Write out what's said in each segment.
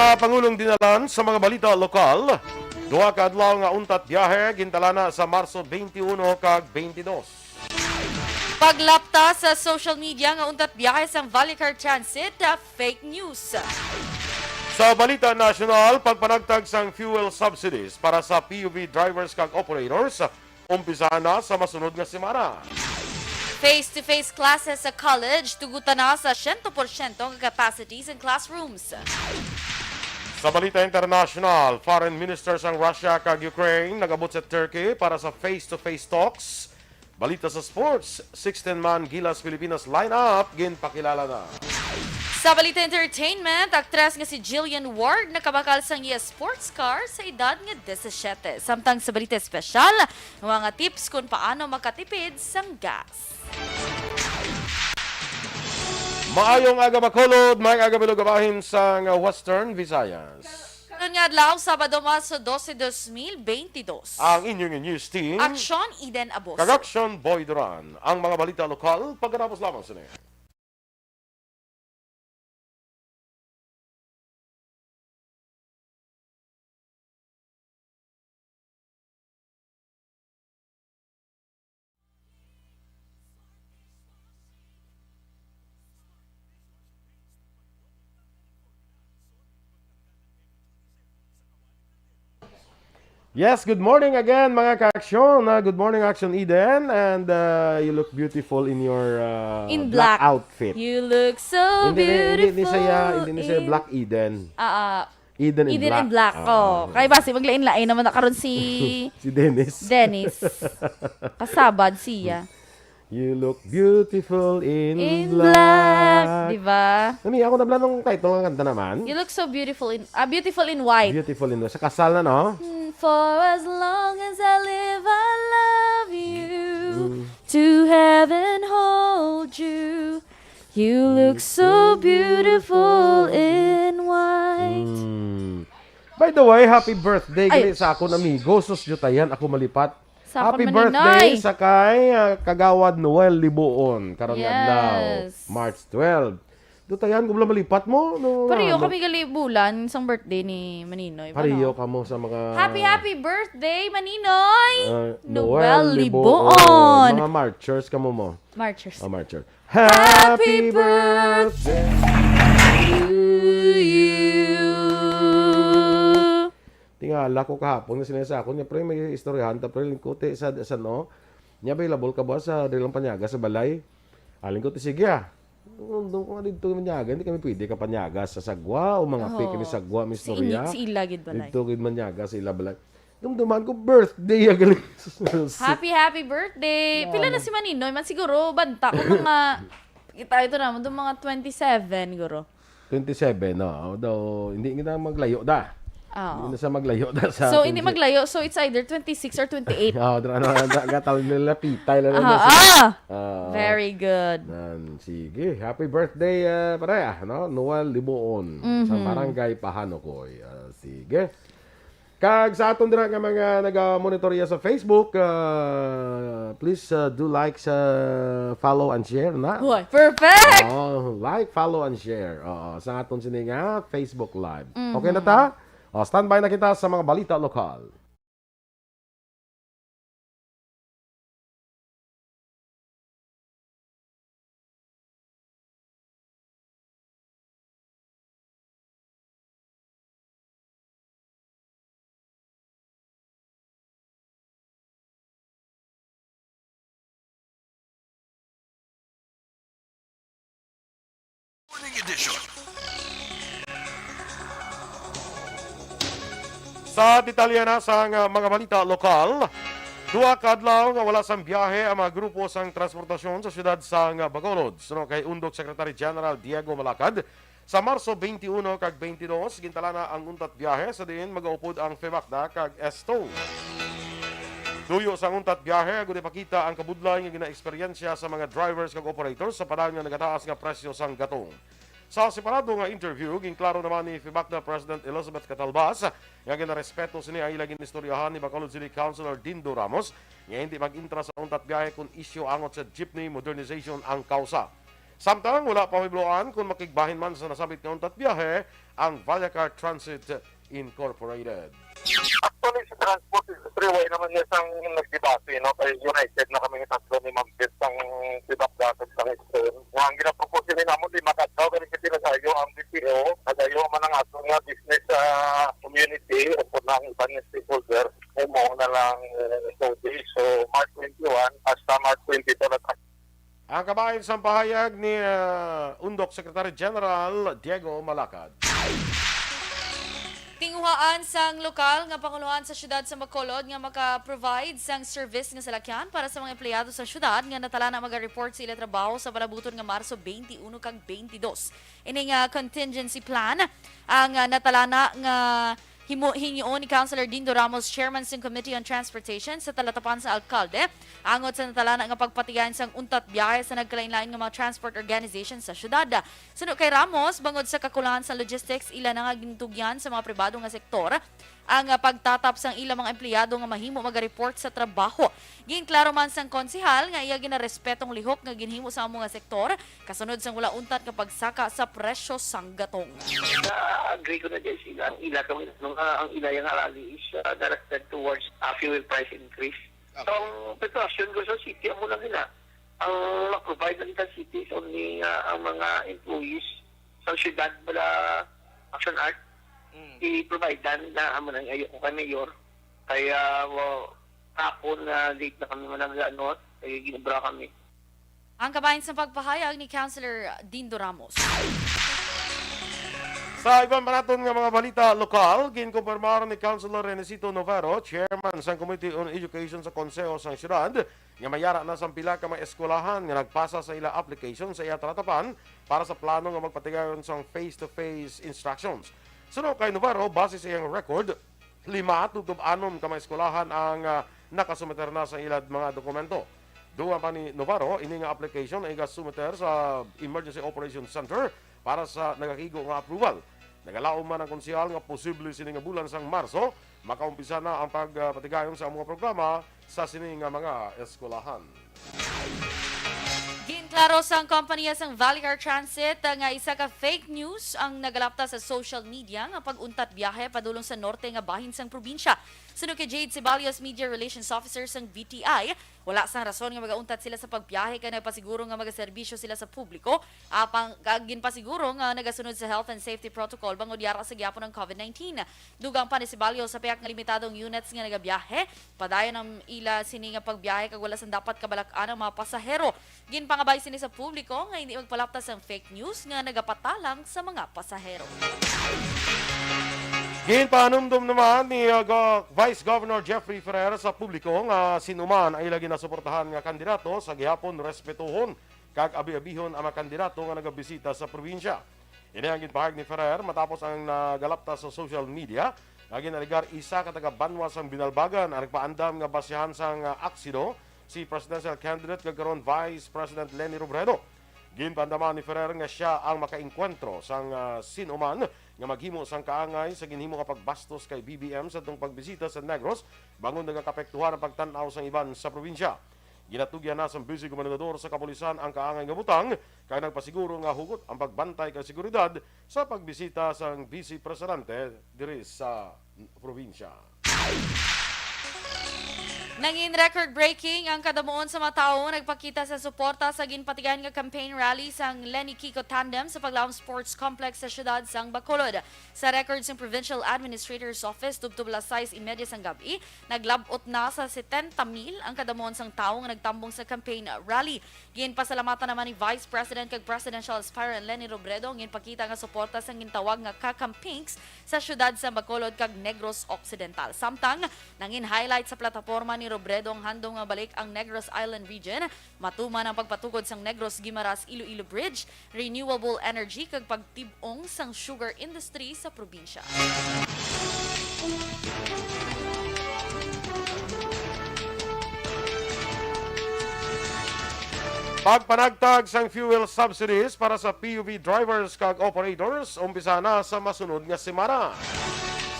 mga pangulong dinalan sa mga balita lokal. Duha ka adlaw nga untat biyahe gintalana sa Marso 21 kag 22. Paglapta sa social media nga untat biyahe sang Valleycar Transit, fake news. Sa balita nasyonal, pagpanagtag sang fuel subsidies para sa PUV drivers kag operators, umpisa na sa masunod nga semana. Face-to-face classes sa college, tugutan na sa 100% ang capacities in classrooms. Sa balita international, foreign ministers ang Russia kag Ukraine nagabot sa Turkey para sa face-to-face talks. Balita sa sports, 16-man Gilas Pilipinas lineup ginpakilala na. Sa balita entertainment, aktres nga si Jillian Ward nakabakal sang iya sports car sa edad nga 17. Samtang sa balita espesyal, mga tips kung paano makatipid sang gas. Maayong aga Bacolod, may aga bilugabahin sa Western Visayas. Karon nga adlaw Sabado, Marso 12, 2022. Ang inyong news team, Aksyon Eden Abos. Kagaksyon Boy Duran. Ang mga balita lokal, pagkatapos lamang sa niya. Yes, good morning again mga ka-aksyon. Good morning Action Eden, and you look beautiful in your In black black. outfit. You look so beautiful. Hindi siya Black Eden. Eden in Eden black. in black. Kaya basi maglain-lain naman na karon si Si Dennis. Dennis. Kasabad siya. You look beautiful in In black. black, di ba? Nami, ako nabla nung title ng kanta naman. You look so beautiful in white. Beautiful in black. Sa kasal na, no? For as long as I live, I love you. To heaven hold you. You look so beautiful in white. By the way, happy birthday Ay. gali sa akong amigo. Sus Jutayan, ako malipat. Sa Happy akong birthday maninoy. sa kay Kagawad Noel Libuon. Karon nga adlaw, Yes. March 12. Jutayan, kung malipat mo. No, Pariyo kami gali bulan, isang birthday ni Maninoy. Pariyo ka mo sa mga... Happy birthday, Maninoy! Noel Noel Libuon. Libuon. Mga marchers ka mo. Marchers. Marcher. Happy birthday to you. Tingala ko kahapon na sinasa ako niya, pre, may istoryahan, tapos lingkote sa no, niya available ka ba sa Dilang Panyaga sa balay? Lingkote, sige doon ko nga dito Manyaga, hindi kami pwede ka Panyaga sa Sagwa o mga fake ni Sagwa, may Si istorya. Init, si Ilagid balay. Dito kay Manyaga sa ila balay. Dumduman ko birthday galing. Happy birthday! Pila na si Maninoy? Man siguro, banta ko mga, kita ito naman, doon mga 27 siguro. 27, no? Daw, hindi kita maglayo da. Hindi na sa maglayo da sa... So, hindi maglayo. So, it's either 26 or 28. Gatal nila pitay lang. Very good. Sige, happy birthday pare, no? Noel Libuon sa Barangay Pahanokoy. Sige. Kag sa aton dira nga mga naga-monitorya sa Facebook, please do like, follow and share na. Uy, perfect! Like, follow and share. Sa aton sini nga Facebook Live. Okay na ta? Standby na kita sa mga balita lokal. Morning edition. Sa detalye na sa mga balita lokal, duha ka adlaw nga wala sang biyahe ang mga grupo sang transportasyon sa siyudad sang Bacolod. Suno kay Undok Secretary General Diego Malacad, sa Marso 21 kag 22 gintalana ang untat biyahe sa diin magaupod ang FEMACDA kag ESTO. Tuyo sa untat biyahe gud ipakita ang kabudlay nga gina-eksperyensya sa mga drivers kag operators sa panahon nga nagataas nga presyo sang gatong. Sa separado nga interview, ginklaro naman ni FEMACDA President Elizabeth Catalbas nga ginarespeto sini ang ilang istoryahan ni Bacolod City Councilor Dindo Ramos nga hindi mag-intra sa untat biyahe kung isyu angot sa jeepney modernization ang kausa. Samtang wala pa hibloan kung makigbahin man sa nasabit nga untat biyahe ang Vallecar Transit Incorporated. Actually, sa transport industry, way naman niya sang nagdebate, no? Kaya united na kami ng tatlo ni Ma'am Beth sang sibak-datag sa Eastern. Nga ang ginapropose nila mo, di makataw, pero kasi nagayo ang BPO, nagayo man ang ato nga business community, o po ng ibang stakeholder, mo na lang so March 21 hasta March 22 na Ang kabayan sa pahayag ni Undok Secretary General Diego Malacad. Tinguhaan sang lokal nga panguluhan sa syudad sa Bacolod nga maka-provide sang service nga salakyan para sa mga empleyado sa syudad nga natala na maga-report sa ila trabaho sa panabuton nga Marso 21 kag 22. Ini nga contingency plan ang natala na nga hingion ni Councilor Dindo Ramos, Chairman sa Committee on Transportation sa talatapan sa Alcalde, angot sa natalana nga pagpatigayan sang untat biyahe sa nagkalain-lain nga mga transport organization sa syudad. Suno kay Ramos, bangod sa kakulangan sa logistics, ila na nga gintugyan sa mga pribado nga sektor ang pagtatap sang ilang mga empleyado nga mahimo maga-report sa trabaho. Ginklaro man sang konsehal nga iya ginarespetong lihok nga ginhimo sa among nga sektor kasunod sang wala untat kapag saka sa presyo sang gatong. Agree ko na din sila. Ang ila yung rally is directed towards fuel price increase. Okay. So, ang precaution ko sa city, ang muna nila, ang mag-provide ng city is only ang mga employees sa syudad wala Action Art. I-provide na amo nang ayo ko kay mayor. Kaya hapon na late na kami mananganot, kaya ginabra kami. Ang kabayan sa pagpahayag ni Councilor Dindo Ramos. Sa ibang maraton nga mga balita lokal, ginkumpirmar ni Councilor Renesito Novero, Chairman sa Committee on Education sa Konseho sa Siyudad, nga mayara na sa pila ka mga eskwelahan nga nagpasa sa ila application sa iya tratapan para sa plano nga magpatigayon sa face-to-face instructions. Suno kay Novero, base sa iyang record, 5 tutub 6 ka mga eskwelahan ang nakasumiter na sa ilad mga dokumento. Duwa pa ni Novero, ini nga application ay gasumiter sa Emergency Operations Center para sa nagakigo nga approval. Nagalaom man ang konsehal nga posible sini nga bulan sang Marso, makaumpisa na ang pagpatigayon sa mga programa sa sini nga mga eskwelahan. Ginklaro sang kompanya sang Vallecar Transit nga isa ka fake news ang nagalapta sa social media nga pag-untat biyahe padulong sa norte nga bahin sang probinsya. Suno kay Jade Ceballos, Media Relations Officer sang VTI, wala sang rason nga magauntat sila sa pagbiyahe kay nagpasiguro nga magaserbisyo sila sa publiko. Apang ginpasiguro nga nagasunod sa health and safety protocol bangod yara sa gyapon ng COVID-19. Dugang pa ni Ceballos sa payak nga limitadong units nga nagabiyahe, padayon ang ila sini nga pagbiyahe kag wala sang dapat kabalak-an ang mga pasahero. Ginpangabay sini sa publiko nga hindi magpalaptas ang fake news nga nagapatalang sa mga pasahero. Ginpanumdum naman ni Vice Governor Jeffrey Ferrer sa publiko nga sinuman ay lagi nasuportahan nga kandidato sa gihapon respetuhon kag abi-abihon ang mga kandidato nga nagabisita sa probinsya. Ini ang ginpahayag ni Ferrer matapos ang nagalapta sa social media nga ginaligar isa ka taga Banwas ang binalbagan ang nagpaandam nga basihan sang aksido si presidential candidate kagkaron Vice President Leni Robredo. Ginpandaman ni Ferrer nga siya ang makainkwentro sang sinuman nga maghimo sang kaangay sa ginhimo nga pagbastos kay BBM sa itong pagbisita sa Negros bangon nagakapektuhan ang pagtan-aw sang iban sa probinsya. Ginatugyan na sang Vice Gobernador sa kapulisan ang kaangay nga butang kay nagpasiguro nga hugot ang pagbantay kay seguridad sa pagbisita sang Vice Presidente diri sa probinsya. Nangin record-breaking ang kadamuon sa mga tao nagpakita sa suporta sa ginpatigan nga campaign rally sang Lenny Kiko Tandem sa Paglaom Sports Complex sa siyudad sang Bacolod. Sa records ng Provincial Administrator's Office, tubtub las 6:30 sang gabi, naglabot na sa 70,000 ang kadamuon sang tao nga nagtambong sa campaign rally. Ginpasalamatan naman ni Vice President kag Presidential Aspirant Leni Robredo ginpakita nga suporta sang gintawag nga Kakampinks sa siyudad sa Bacolod kag Negros Occidental. Samtang nangin highlight sa plataporma ni Robredo ang handong nga balik ang Negros Island Region, matuman ang pagpatukod sang Negros Guimaras Iloilo Bridge, renewable energy kag pagtib-ong sang sugar industry sa probinsya. Pagpanagtag sang fuel subsidies para sa PUV drivers kag operators umpisa na sa masunod nga semana.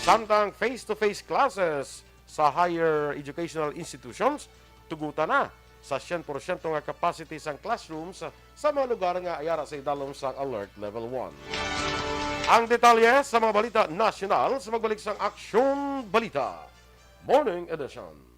Samtang face-to-face classes sa higher educational institutions tugutan na. sa 100% nga capacity sang classrooms sa mga lugar nga ayara sa idalom sang Alert Level 1. Ang detalye sa mga balita nasyonal sa magbalik sang Aksyon Balita Morning Edition.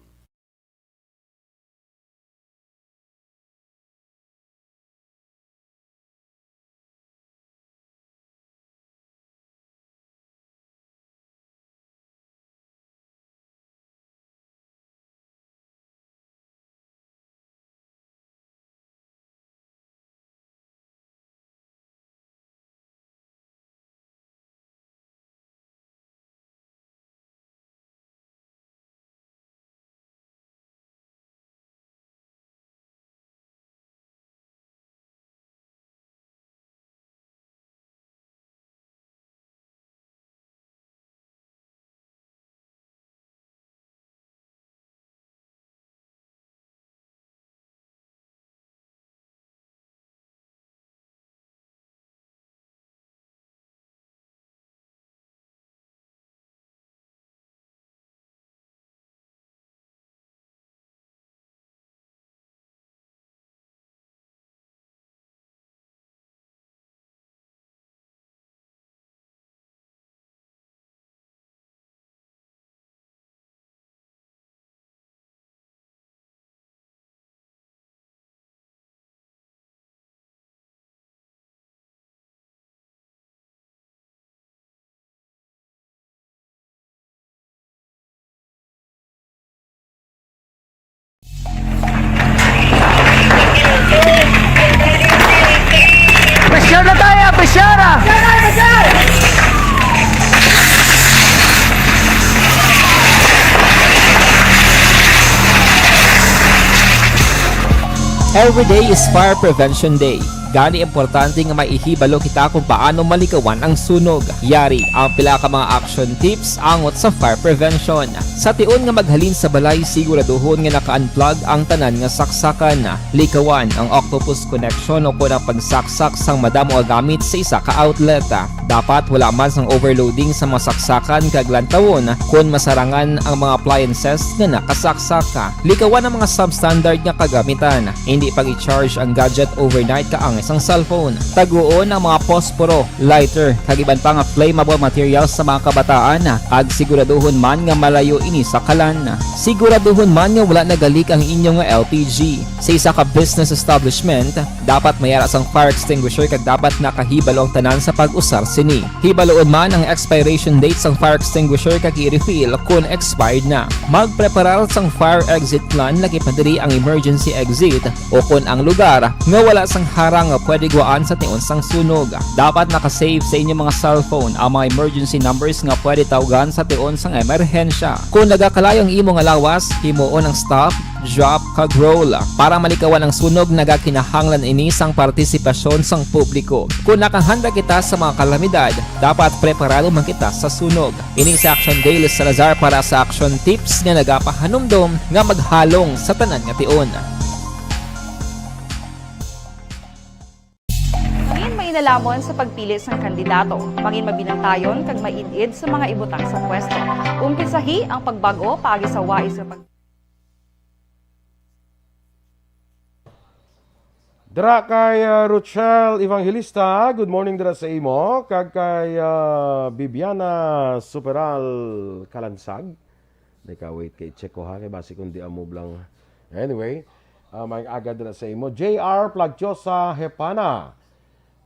Pressure na tayo! Pressure! Every day is Fire Prevention Day. Gani importante nga maihibalo kita kung paano malikawan ang sunog. Yari ang pila ka mga action tips angot sa fire prevention. Sa tion nga maghalin sa balay, siguraduhon nga naka-unplug ang tanan nga saksakan. Likawan ang octopus connection o kung ang pagsaksak sang madamo nga gamit sa isa ka outlet. Dapat wala man sang overloading sa mga saksakan kag lantawon kung masarangan ang mga appliances nga nakasaksaka. Likawan ang mga substandard nga kagamitan. Hindi pag i-charge ang gadget overnight kaang isang cellphone. Taguon ang mga posporo, lighter, kag iban pa nga flammable materials sa mga kabataan. Ag siguraduhon man nga malayo ini sa kalan. Siguraduhon man nga wala nagalik ang inyong LPG. Sa isa ka business establishment, dapat mayara sang fire extinguisher kag dapat nakahibalo ang tanan sa pag-usar sini. Hibaloon man ang expiration date sang fire extinguisher kag i-refill kung expired na. Magpreparar sang fire exit plan lagi padiri ang emergency exit o kung ang lugar nga wala sang harang nga pwede guwaan sa tion sang sunog. Dapat nakasave sa inyong mga cellphone ang mga emergency numbers nga pwede tawagan sa tion sang emerhensya. Kung nagakalayo ang imong lawas, himuon ang stop, drop, kag roll. Para malikawan ang sunog, nagakinahanglan ini sang partisipasyon sang publiko. Kung nakahanda kita sa mga kalamidad, dapat preparado man kita sa sunog. Ini sa Action Daily Salazar para sa action tips nga nagapahanumdom nga maghalong sa tanan nga tion. Nalamon sa pagpili ng kandidato, mangin mabinantayon kag mainid sa mga ibutang sa pwesto. Umpisahi ang pagbago paagi sa wais sa Dira kay Rochelle Evangelista, good morning dira sa imo. Kag kay Bibiana Superal Kalansag. Deka wait kay check ko ha kay basi kundi amove lang. Anyway, may agad dira sa imo. JR Plagchosa Hepana.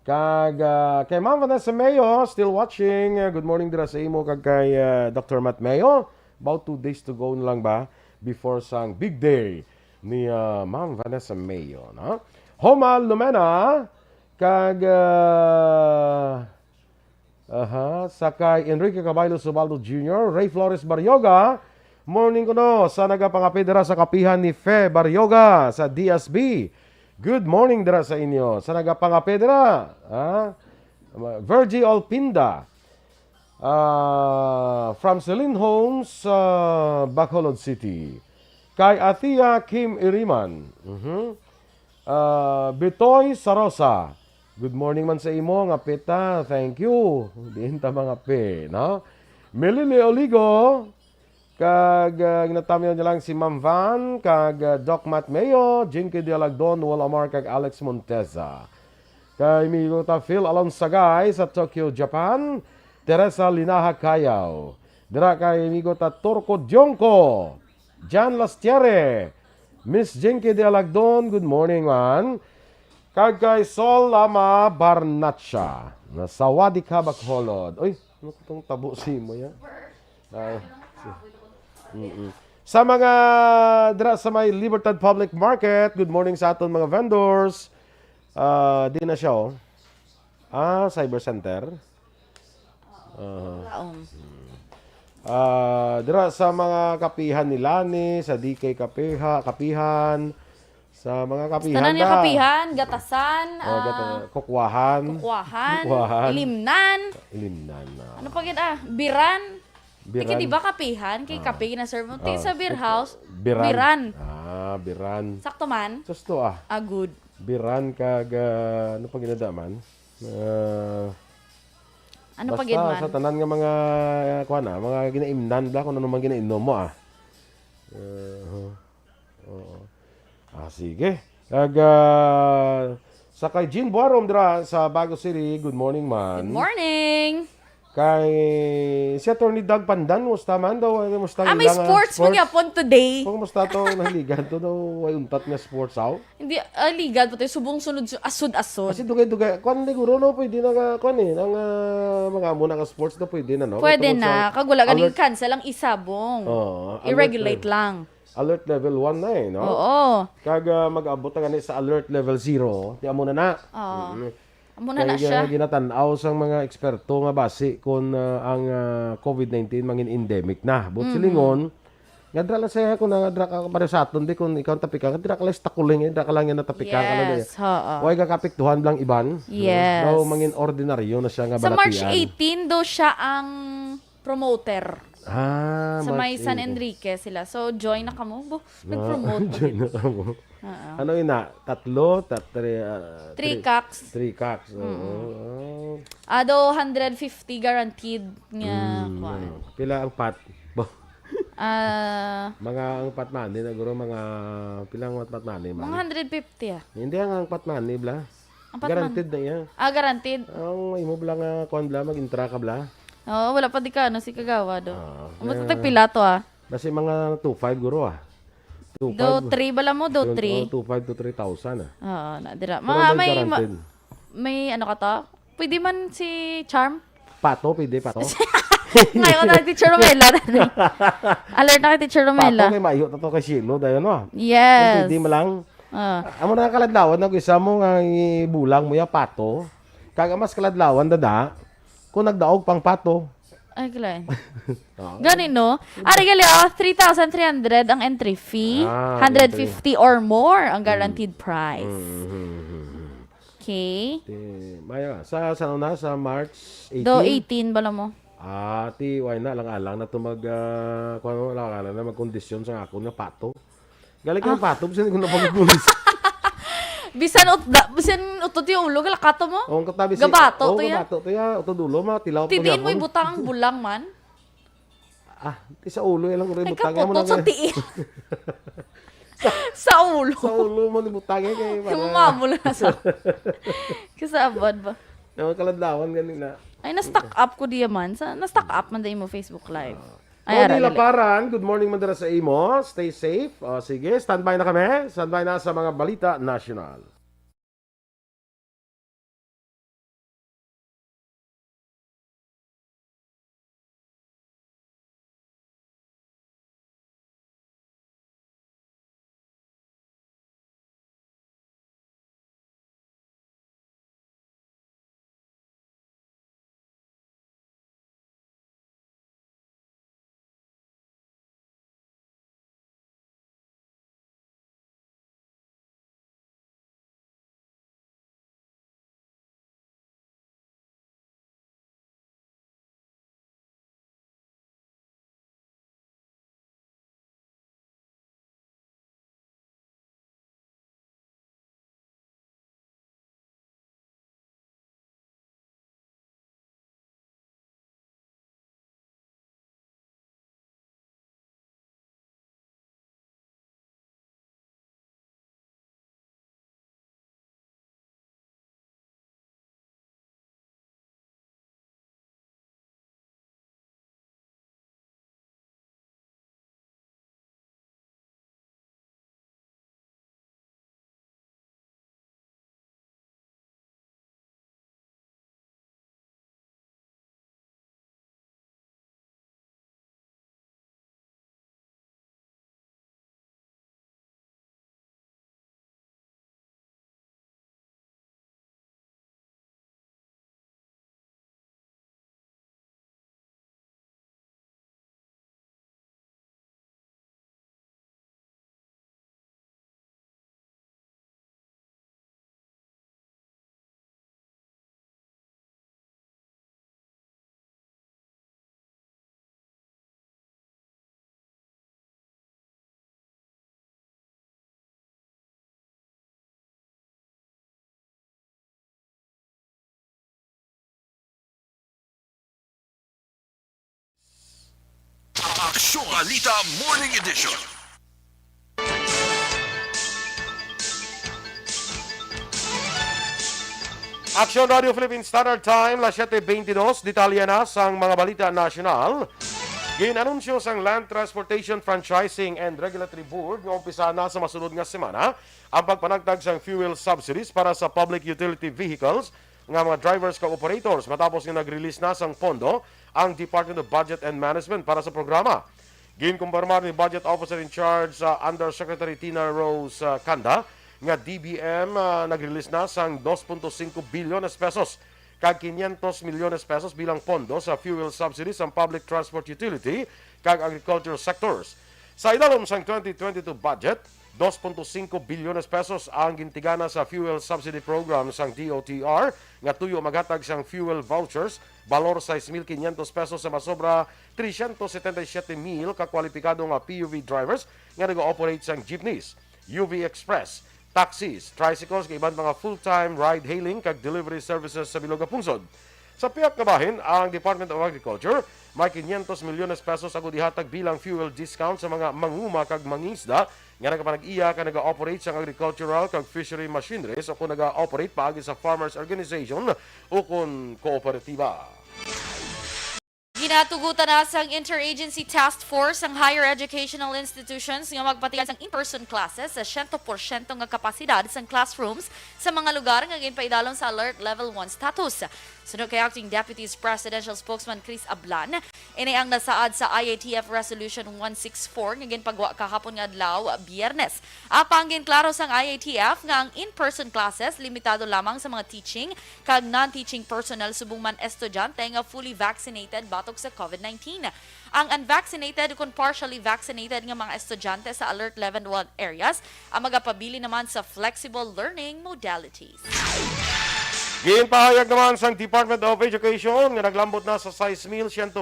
Kag kay Ma'am Vanessa Mayo, still watching. Good morning dira sa imo kag kay Dr. Matt Mayo. About 2 days to go na lang ba before sang big day ni Ma'am Vanessa Mayo, no? Homal Lumena kag sakay Enrique Caballo Subaldo Jr., Ray Flores Baryoga. Morning ko no sa nagapangapidra sa kapihan ni Fe Baryoga sa DSB. Good morning dira sa inyo. Sa nagapangapedra, Virgie Olpinda, from Celine Homes, Bacolod City. Kay Athia Kim Iriman, Bitoy Sarosa. Good morning man sa imo, nga peta. Thank you. Diin ta mga pe, no? Melili Oligo, Kag ginatamyo niya lang si Ma'am Van, kag Doc Matt Mayo, Jinky Dialagdon, Walamar, kag Alex Monteza. Kay amigo ta Phil Alonsagay sa Tokyo, Japan, Teresa Linaha Kayaw. Dira kay amigo ta Turco Dionco, Jan Lastiere, Miss Jinky Dialagdon, good morning man. Kag kay Sol Lama Barnacha, na Sawadi ka Bacolod. Uy, ano itong tabo si mo yan? Sa mga dira sa may Libertad Public Market, good morning sa aton mga vendors. Di na siya oh. Cyber Center. Dira sa mga kapihan ni Lani, sa DK Kapihan, sa mga kapihan Tanan niya kapihan, gatasan, kukwahan, kuwahan, ilimnan. na. Ano pa gid biran. Tiki di ba kapihan? Kay kape gina-serve mo. Tiki sa beer house, biran. Biran. Sakto man. Susto Good. Biran kag ano pa ginadaman? Ano pa gid man? Basta sa tanan nga mga kuan mga ginaimnan bla kung ano man ginainom mo sige. Kag sa kay Jean Buarom dira sa Bago City, good morning man. Good morning. Kay si Attorney Doug Pandan, musta man daw? Musta May sports mo gyapon today. Musta to nahiligan to daw ay untat nga sports aw? Hindi, ligad pa tayo. Subong sunod, asod-asod. Kasi dugay-dugay. Kuan siguro no, pwede na kuan ang mga muna ka sports na pwede na no. Pwede na. Kag wala ganing cancel ang isabong. I-regulate lang. Alert level 1 na no? Oo. Kag mag-abot na gani sa alert level 0, di amo na. Muna na siya. Kaya ginatanaw sa mga eksperto nga base kung ang COVID-19 mangin endemic na. But silingon, nga dra lang saya kung dra ka para sa aton di kung ikaw tapikan, dra ka lang takuling, dra ka lang yan natapikan ka lang. Yes, oo. Huwag ka kapiktuhan lang iban. Yes. Daw mangin ordinaryo na siya nga Sa balatian. March 18 daw siya ang promoter. Sa may San 18. Enrique sila. So, join na kamo. Nag-promote. Diyan na mo. Ano yun na? Three cocks. Oo. Ado 150 guaranteed nga. Pila ang pat? Ah, Mga ang pat money na guro mga pilang pat money man. mga 150 Hindi ang pat money bla. Ang pat Guaranteed na yan. guaranteed. Ang imo bla nga kon bla mag-intra ka bla. Oo, wala pa di ka si Kagawa do. Tagpila to Basi mga 2.5 guro 2.5. Do 3 bala mo, do 3. 2.5 to 3,000 Oo, nadira. Pero Mga may guaranteed. may ano ka to? Pwede man si Charm. Pato, pwede pato. Ngayon na Teacher Romela. Alert na kay Teacher Pato Romela. kay mayo to kay Silo dayon no. Yes. Pwede mo lang. Ah. Amo na kaladlawan na isa mo nga bulang mo ya pato. Kaga mas kaladlawan dada kung nagdaog pang pato. Ay, kalain. Ganin, no? Ari gali, 3,300 ang entry fee. 150 or more ang guaranteed price. Okay. Maya, sa ano na sa March 18. Do 18 bala mo. Ti why na lang alang na to mag kuno lang alang na magkondisyon sa ako nga pato. Galing ka pato bisan ko na pagkondisyon. Bisan utot yung ulo, kato mo? Oh, katabi si Gabato to yan. gabato to ya, uto dulo ma tilaw to. Tidiin mo ibutang ang bulang man. Ti sa ulo lang rin Ay, butang mo kaputot sa tiin. Sa ulo. Sa ulo mo ni butang kay Kumamula na sa... Kasabad ba? No, kaladlawan ganila. Ay, na-stock up ko diya man. Na-stock up man din mo Facebook Live. Ay, Laparan, good morning man dira sa imo. Stay safe. Sige, standby na kami. Standby na sa mga balita national. Aksyon Balita Morning Edition. Action Radio Philippine Standard Time, las 7:22, detalye na sang mga balita nasyonal. Ginanunsyo sang Land Transportation Franchising and Regulatory Board nga umpisa na sa masunod nga semana ang pagpanagtag sang fuel subsidies para sa public utility vehicles nga mga drivers kag operators matapos nga nag-release na sang pondo ang Department of Budget and Management para sa programa. Ginkumpirmar ni Budget Officer in Charge Undersecretary Tina Rose Kanda nga DBM nag-release na sang 2.5 bilyones pesos kag 500 milyones pesos bilang pondo sa fuel subsidies sa public transport utility kag agricultural sectors. Sa idalom sang 2022 budget, 2.5 bilyones pesos ang gintigana sa fuel subsidy program sang DOTR nga tuyo maghatag sang fuel vouchers balor 6,500 pesos sa masobra 377,000 kakwalipikado nga PUV drivers nga nag-ooperate sang jeepneys, UV Express, taxis, tricycles, kay ibang mga full-time ride-hailing kag delivery services sa Bilog Pungsod. Sa piyak nga bahin, ang Department of Agriculture may 500 milyones pesos ang dihatag bilang fuel discount sa mga manguma kag mangingisda nga nagapanag-iya ka naga-operate sa agricultural kag fishery machineries o kung naga-operate paagi sa farmers organization o kung kooperatiba. Ginatugutan na sang Interagency Task Force ang higher educational institutions nga magpatigan sang in-person classes sa 100% nga kapasidad sang classrooms sa mga lugar nga ginpaidalon sa Alert Level 1 status. Sunod kay Acting Deputy Presidential Spokesman Chris Ablan, ini ang nasaad sa IATF Resolution 164 nga ginpagwa kahapon nga adlaw Biyernes. Apang ginklaro sang IATF nga ang in-person classes limitado lamang sa mga teaching kag non-teaching personnel subong man estudyante nga fully vaccinated batok sa COVID-19. Ang unvaccinated kung partially vaccinated nga mga estudyante sa Alert Level 1 areas ang magapabili naman sa flexible learning modalities. Ginpahayag naman sang Department of Education nga naglambot na sa 6,122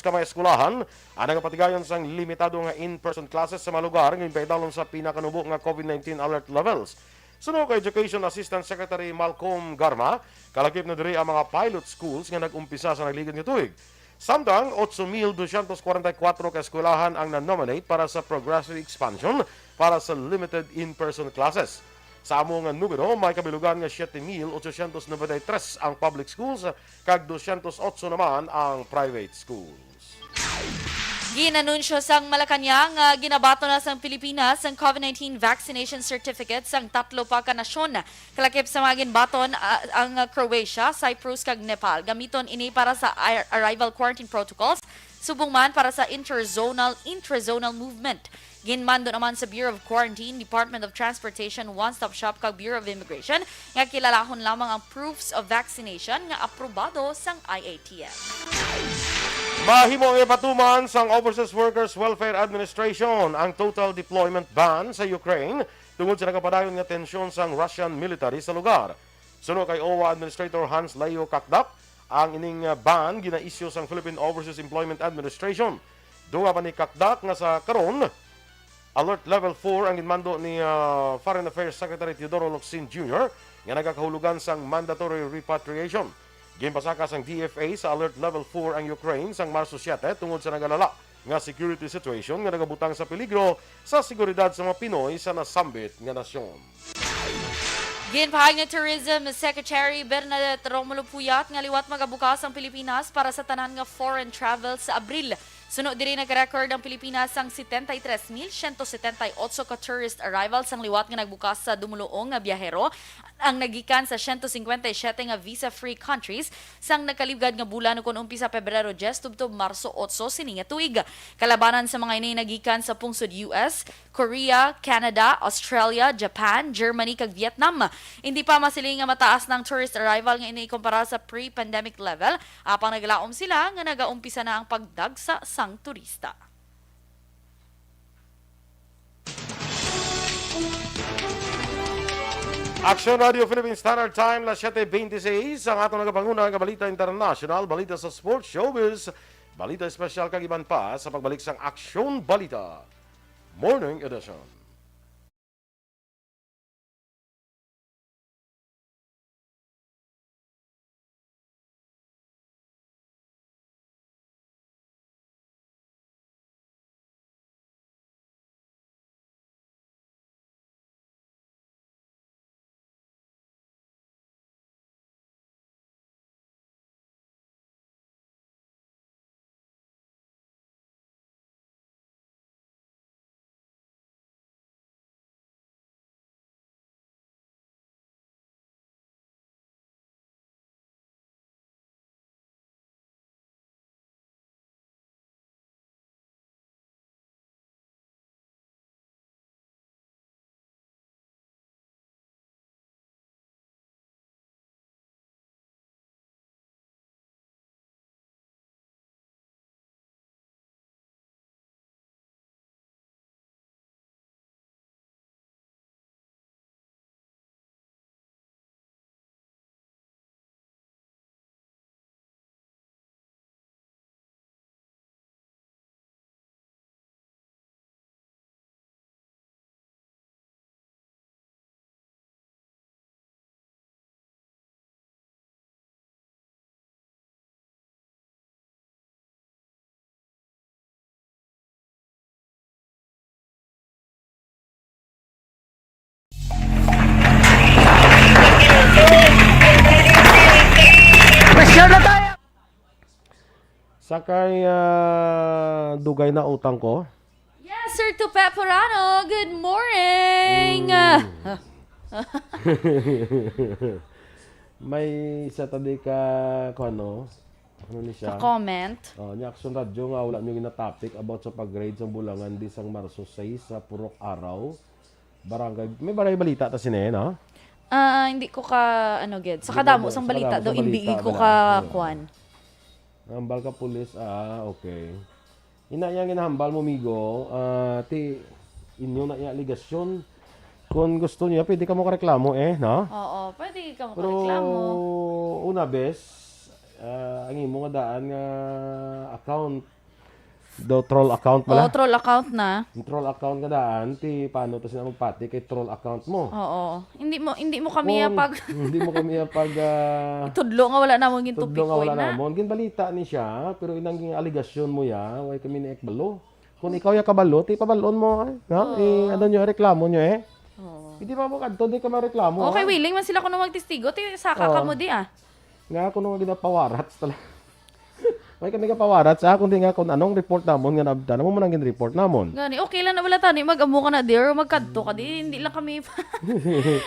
ka mga eskulahan ang nagapatigayon sang limitado nga in-person classes sa mga lugar nga ipaidalon sa pinakanubo nga COVID-19 alert levels. Sunod kay Education Assistant Secretary Malcolm Garma, kalakip na diri ang mga pilot schools nga nag-umpisa sa nagligid nga tuig. Samtang 8,244 ka eskulahan ang na-nominate para sa progressive expansion para sa limited in-person classes. Sa among numero, may kabilugan nga 7,893 ang public schools kag 208 naman ang private schools. Ginanunsyo sang Malacanang nga ginabato na sang Pilipinas ang COVID-19 vaccination certificate sang tatlo pa ka nasyon. Kalakip sa mga ginbaton ang Croatia, Cyprus kag Nepal. Gamiton ini para sa arrival quarantine protocols, subong man para sa intra-zonal movement. Ginmando naman sa Bureau of Quarantine, Department of Transportation, One-Stop Shop kag Bureau of Immigration nga kilalahon lamang ang proofs of vaccination nga aprobado sang IATF. Mahimo ang ipatuman sang Overseas Workers Welfare Administration ang total deployment ban sa Ukraine tungod sa nakapadayon nga tensyon sang Russian military sa lugar. Sunod kay OWA Administrator Hans Leo Kakdak, ang ining ban gina-issue sang Philippine Overseas Employment Administration. Dunga pa ni Kakdak nga sa karon Alert Level 4 ang ginmando ni Foreign Affairs Secretary Teodoro Locsin Jr. nga nagakahulugan sang mandatory repatriation. Ginpasaka sang DFA sa Alert Level 4 ang Ukraine sang Marso 7 tungod sa nagalala nga security situation nga nagabutang sa peligro sa seguridad sa mga Pinoy sa nasambit nga nasyon. Ginpahayag ni Tourism Secretary Bernadette Romulo Puyat nga liwat magabukas ang Pilipinas para sa tanan nga foreign travel sa Abril. Sunod diri nag-record ang Pilipinas ang 73,178 ka tourist arrivals ang liwat nga nagbukas sa dumuluong nga biyahero ang nagikan sa 157 nga visa-free countries sang nakalibgad nga bulan kun umpisa Pebrero 10 tubtob Marso 8 sini nga tuig. Kalabanan sa mga ini nagikan sa pungsod US, Korea, Canada, Australia, Japan, Germany kag Vietnam. Hindi pa masiling nga mataas ng tourist arrival nga ini kumpara sa pre-pandemic level, apang naglaom sila nga nagaumpisa na ang pagdagsa sang turista. Action Radio Philippine Standard Time, las 7:26 ang atong nagapanguna nga balita international, balita sa sports, showbiz, balita espesyal kag iban pa sa pagbalik sang Action Balita Morning Edition. Sakay dugay na utang ko. Yes, Sir to Pepperano. Good morning. May isa tadi ka ano ni siya? Comment. Ni Action Radio nga wala niyo gina-topic about sa pag-grade sa Bulangan di sang Marso 6 sa Purok Araw. Barangay, may barangay balita ta sine, no? Hindi ko ka gid. Sa kadamo sang balita daw hindi ko ka kuan. Hambal ka pulis, okay. Ina yang ginahambal mo migo, ti inyo na iya aligasyon. Kung gusto niya, pwede ka mo kareklamo no? Oo, pwede ka mo Pero reklamo. una bes, ang imo nga daan nga account, do troll account Oo, pala. troll account na. Yung troll account nga daan, ti paano to sila magpati kay troll account mo. Oo. Hindi mo kami pag Hindi mo kami pag tudlo nga wala namon gin tudlo nga tupikoy wala na. namon. Ginbalita ni siya, pero inang aligasyon mo ya, way kami ni ekbalo. Kung ikaw ya kabalo, ti pabalon mo, no? Ano nyo, reklamo nyo Oo. Hindi pa mo kadto, di ka mareklamo. Okay, willing man sila kuno magtestigo, ti saka ka mo di Nga ako nung ginapawarats talaga. May kami kapawarats, kundi nga kung anong report namon, nga nabda, mo manang report namon. Gani, okay lang na wala tani, mag-amo ka na dear, magkadto ka di, hindi lang kami pa.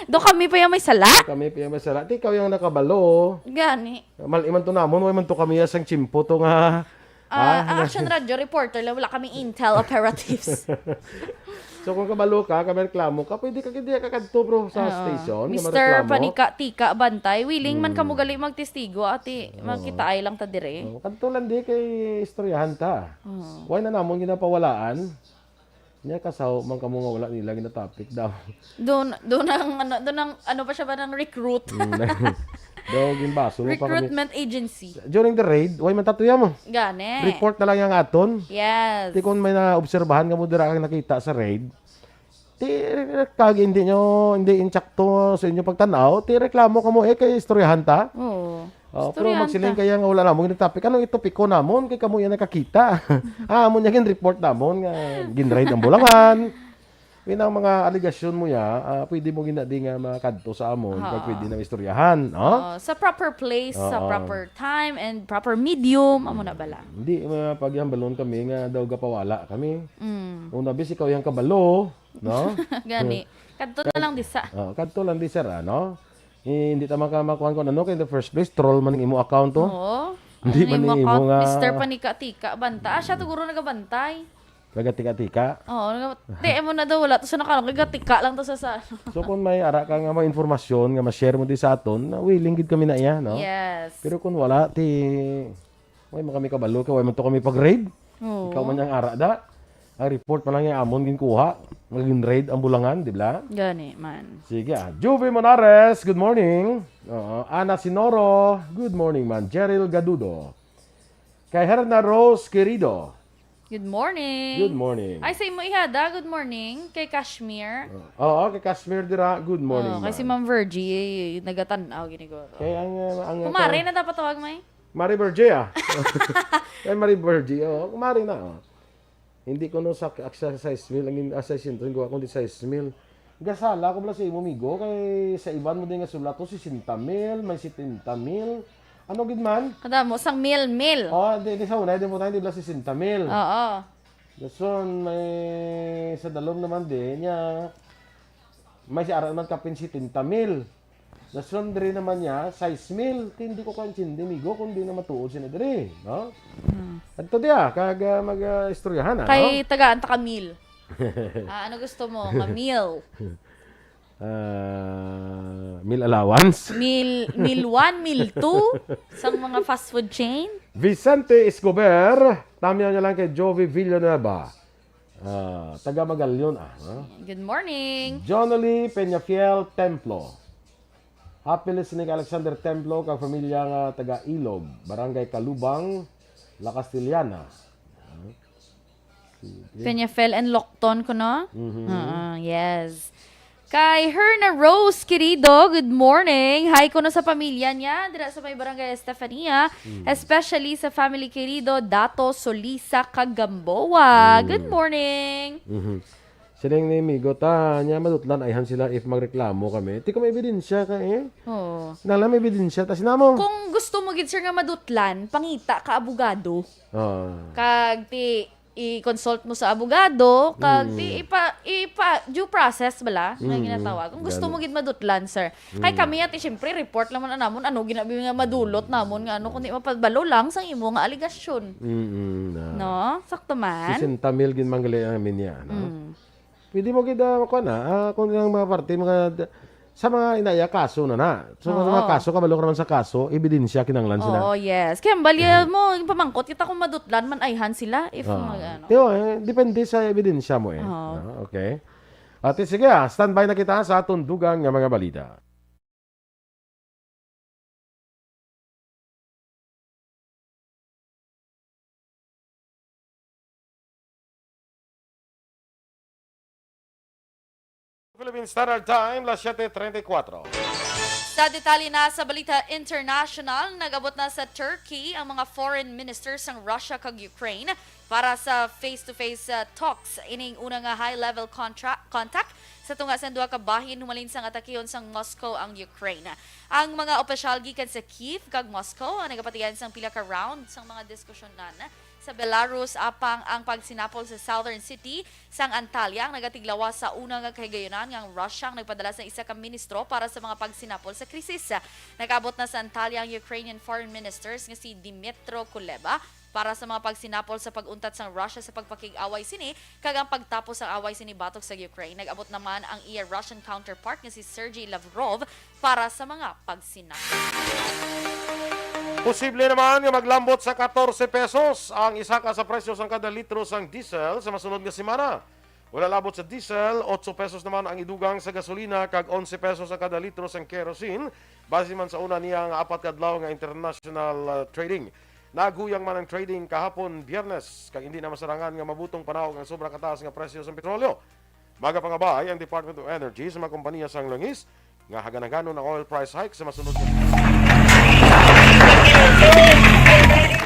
Do kami pa yung may sala. Kami pa yung masara. Di ikaw yung nakabalo. Gani. Maliman to namon, way man to kami sang chimpo to nga. Action Radio reporter lang, wala kami intel operatives. So kung kabalo ka, reklamo ka, pwede ka hindi ka kadto bro sa station. nga Mr. mareklamo. Panika Tika Bantay, willing man kamo gali magtestigo ati magkitaay lang ta dire. Kadto lang di kay istoryahan ta. Why na namon ginapawalaan? Nya kasaw man kamo nga wala nila gina topic daw. Doon ang ano pa siya ba ng recruit? Daw ginbaso mo pa kami. Recruitment agency. During the raid, why man tatuya mo? Gani. Report na lang yung aton. Yes. Ti kung may naobserbahan ka mo dira kang nakita sa raid, ti kag hindi insakto sa inyo pagtanaw, ti reklamo ka mo kay istoryahan ta. Oo. Pero magsiling kaya nga wala namon topic. Anong itopic ko namon kay kamo yan nakakita. Amon yan report namon nga ginraid ang Bulangan. Pinang mga aligasyon mo ya, pwede mo ginadi nga makadto sa amon kag pwede na istoryahan, no? Sa proper place, sa proper time and proper medium, amo na bala. Hindi paghambalon kami nga daw gapawala kami. Una bis ikaw yang kabalo, no? Gani. Kadto na lang disa. Kadto lang di sir, no? Hindi ta makamakuan ko ano kay in the first place troll man ang imo account to. Oo. Hindi man Ano ni yung imo account? nga Mr. Panika Tika Banta. Siya siguro nagabantay. kagatika-tika. Oo, di mo na daw wala to sa nakalong kagatika lang to sa. So kung may ara ka nga mga informasyon nga ma-share mo di sa aton, willing gid kami na iya, no? Yes. Pero kung wala ti way man kami kabalo kay way man to kami pag-raid. Ikaw man yang ara da. Ang report pa lang yung amon ginkuha. Maging raid ang Bulangan, di ba? Gani man. Sige Juve Monares, good morning. Ana Sinoro, good morning man. Jeril Gadudo. Kay Herna Rose Querido, Good morning. good morning. Ay, say mo ihada, good morning. Kay Kashmir. Oo, kay Kashmir dira, good morning. Kay si Ma'am Virgie, nagatanaw, giniguro. Kay ang Kumari na dapat tawag may? Marie Bergie Kay Marie Bergie, kumari na. Hindi ko no sa exercise meal, ang exercise ko kundi size meal. Gasala ko bala sa imo migo kay sa iban mo din nga sulat to 60 mil, may 70 mil. Ano gid man? Kada mo, sang mil. Di sa una, di mo tayo, di bala 60 mil. Oo. Dason, may sa dalom naman din niya, may si aral man kapin 70 mil. Dason, diri naman niya, 6 mil. Hindi ko kansindi, migo, kundi na matuod siya na diri. No? At ito diya, kag mag-istoryahan, Kay tagaan ta ka mil. Ano gusto mo? Ka mil. Meal allowance. Mil 1, mil 2 sang mga fast food chain. Vicente Escobar, tamihan niya lang kay Jovi Villanueva. Taga Magalyon. Good morning. Jonely Peñafiel Templo. Happy listening Alexander Templo kag pamilya nga taga Ilog, Barangay Kalubang, La Castellana. Peñafiel and Locton ko no? Yes. Kay Herna Rose Querido, good morning. Hi ko na sa pamilya niya, dira sa may barangay Estefania, especially sa family Querido, Dato Solisa Kagamboa. Good morning. Siling ni Migo, nya madutlan ayhan sila if magreklamo kami. Ti ko may ebidensya ka eh. Oo. Nalam may ebidensya, tas sinamo. Kung gusto mo gid sir nga madutlan, pangita ka abogado. Kag ti i-consult mo sa abogado, kag ti ipa due process bala nga ginatawag. Kung gusto mo gid madutlan sir. Kay kami ati syempre report naman namon ano ginabi nga madulot namon nga ano kundi mapabalo lang sang imo nga aligasyon. No? Sakto man. 60 mil gin manggali amin niya, no? Pwede mo kita ko na, kung yung mga parte, sa mga inaya, kaso na. So, sa mga kaso, kabalo ka naman sa kaso, ebidensya kinanglan sila. Oo, yes. Kaya balya mo, yung pamangkot, kita kung madutlan, man ayhan sila. If ano. Depende sa ebidensya mo eh. Okay. At sige, standby na kita sa tundugang ng mga balita. Philippine Standard Time, las 7:34. Sa detalye na sa balita international, nag-abot na sa Turkey ang mga foreign ministers ng Russia kag Ukraine para sa face-to-face talks ining unang high-level contact sa tunga sa duha ka bahin humalin sang atakiyon sang Moscow ang Ukraine. Ang mga opisyal gikan sa Kiev kag Moscow ang nagapatiyan sang pila ka round sang mga diskusyonan sa Belarus apang ang pagsinapol sa southern city sang Antalya ang nagatiglawa sa unang kahigayonan ng Russia ang nagpadala sa isa ka ministro para sa mga pagsinapol sa krisis. Nag-abot na sa Antalya ang Ukrainian foreign ministers nga si Dmytro Kuleba para sa mga pagsinapol sa pag-untat sang Russia sa pagpakig-away sini kag ang pagtapos sa away sini batok sa Ukraine. Nag-abot naman ang iya Russian counterpart nga si Sergey Lavrov para sa mga pagsinapol. Posible naman nga maglambot sa 14 pesos ang isaka sa presyo sang kada litro sang diesel sa masunod nga semana. Wala labot sa diesel, 8 pesos naman ang idugang sa gasolina kag 11 pesos ang kada litro sang kerosene base man sa una niyang 4 kadlaw nga international trading. Naguyang man ang trading kahapon Biyernes kag hindi na masarangan nga mabutong panahon ang sobrang kataas nga presyo sa petrolyo. Magapangabay ang Department of Energy sa mga kompanya sang langis nga haganaganon ang oil price hike sa masunod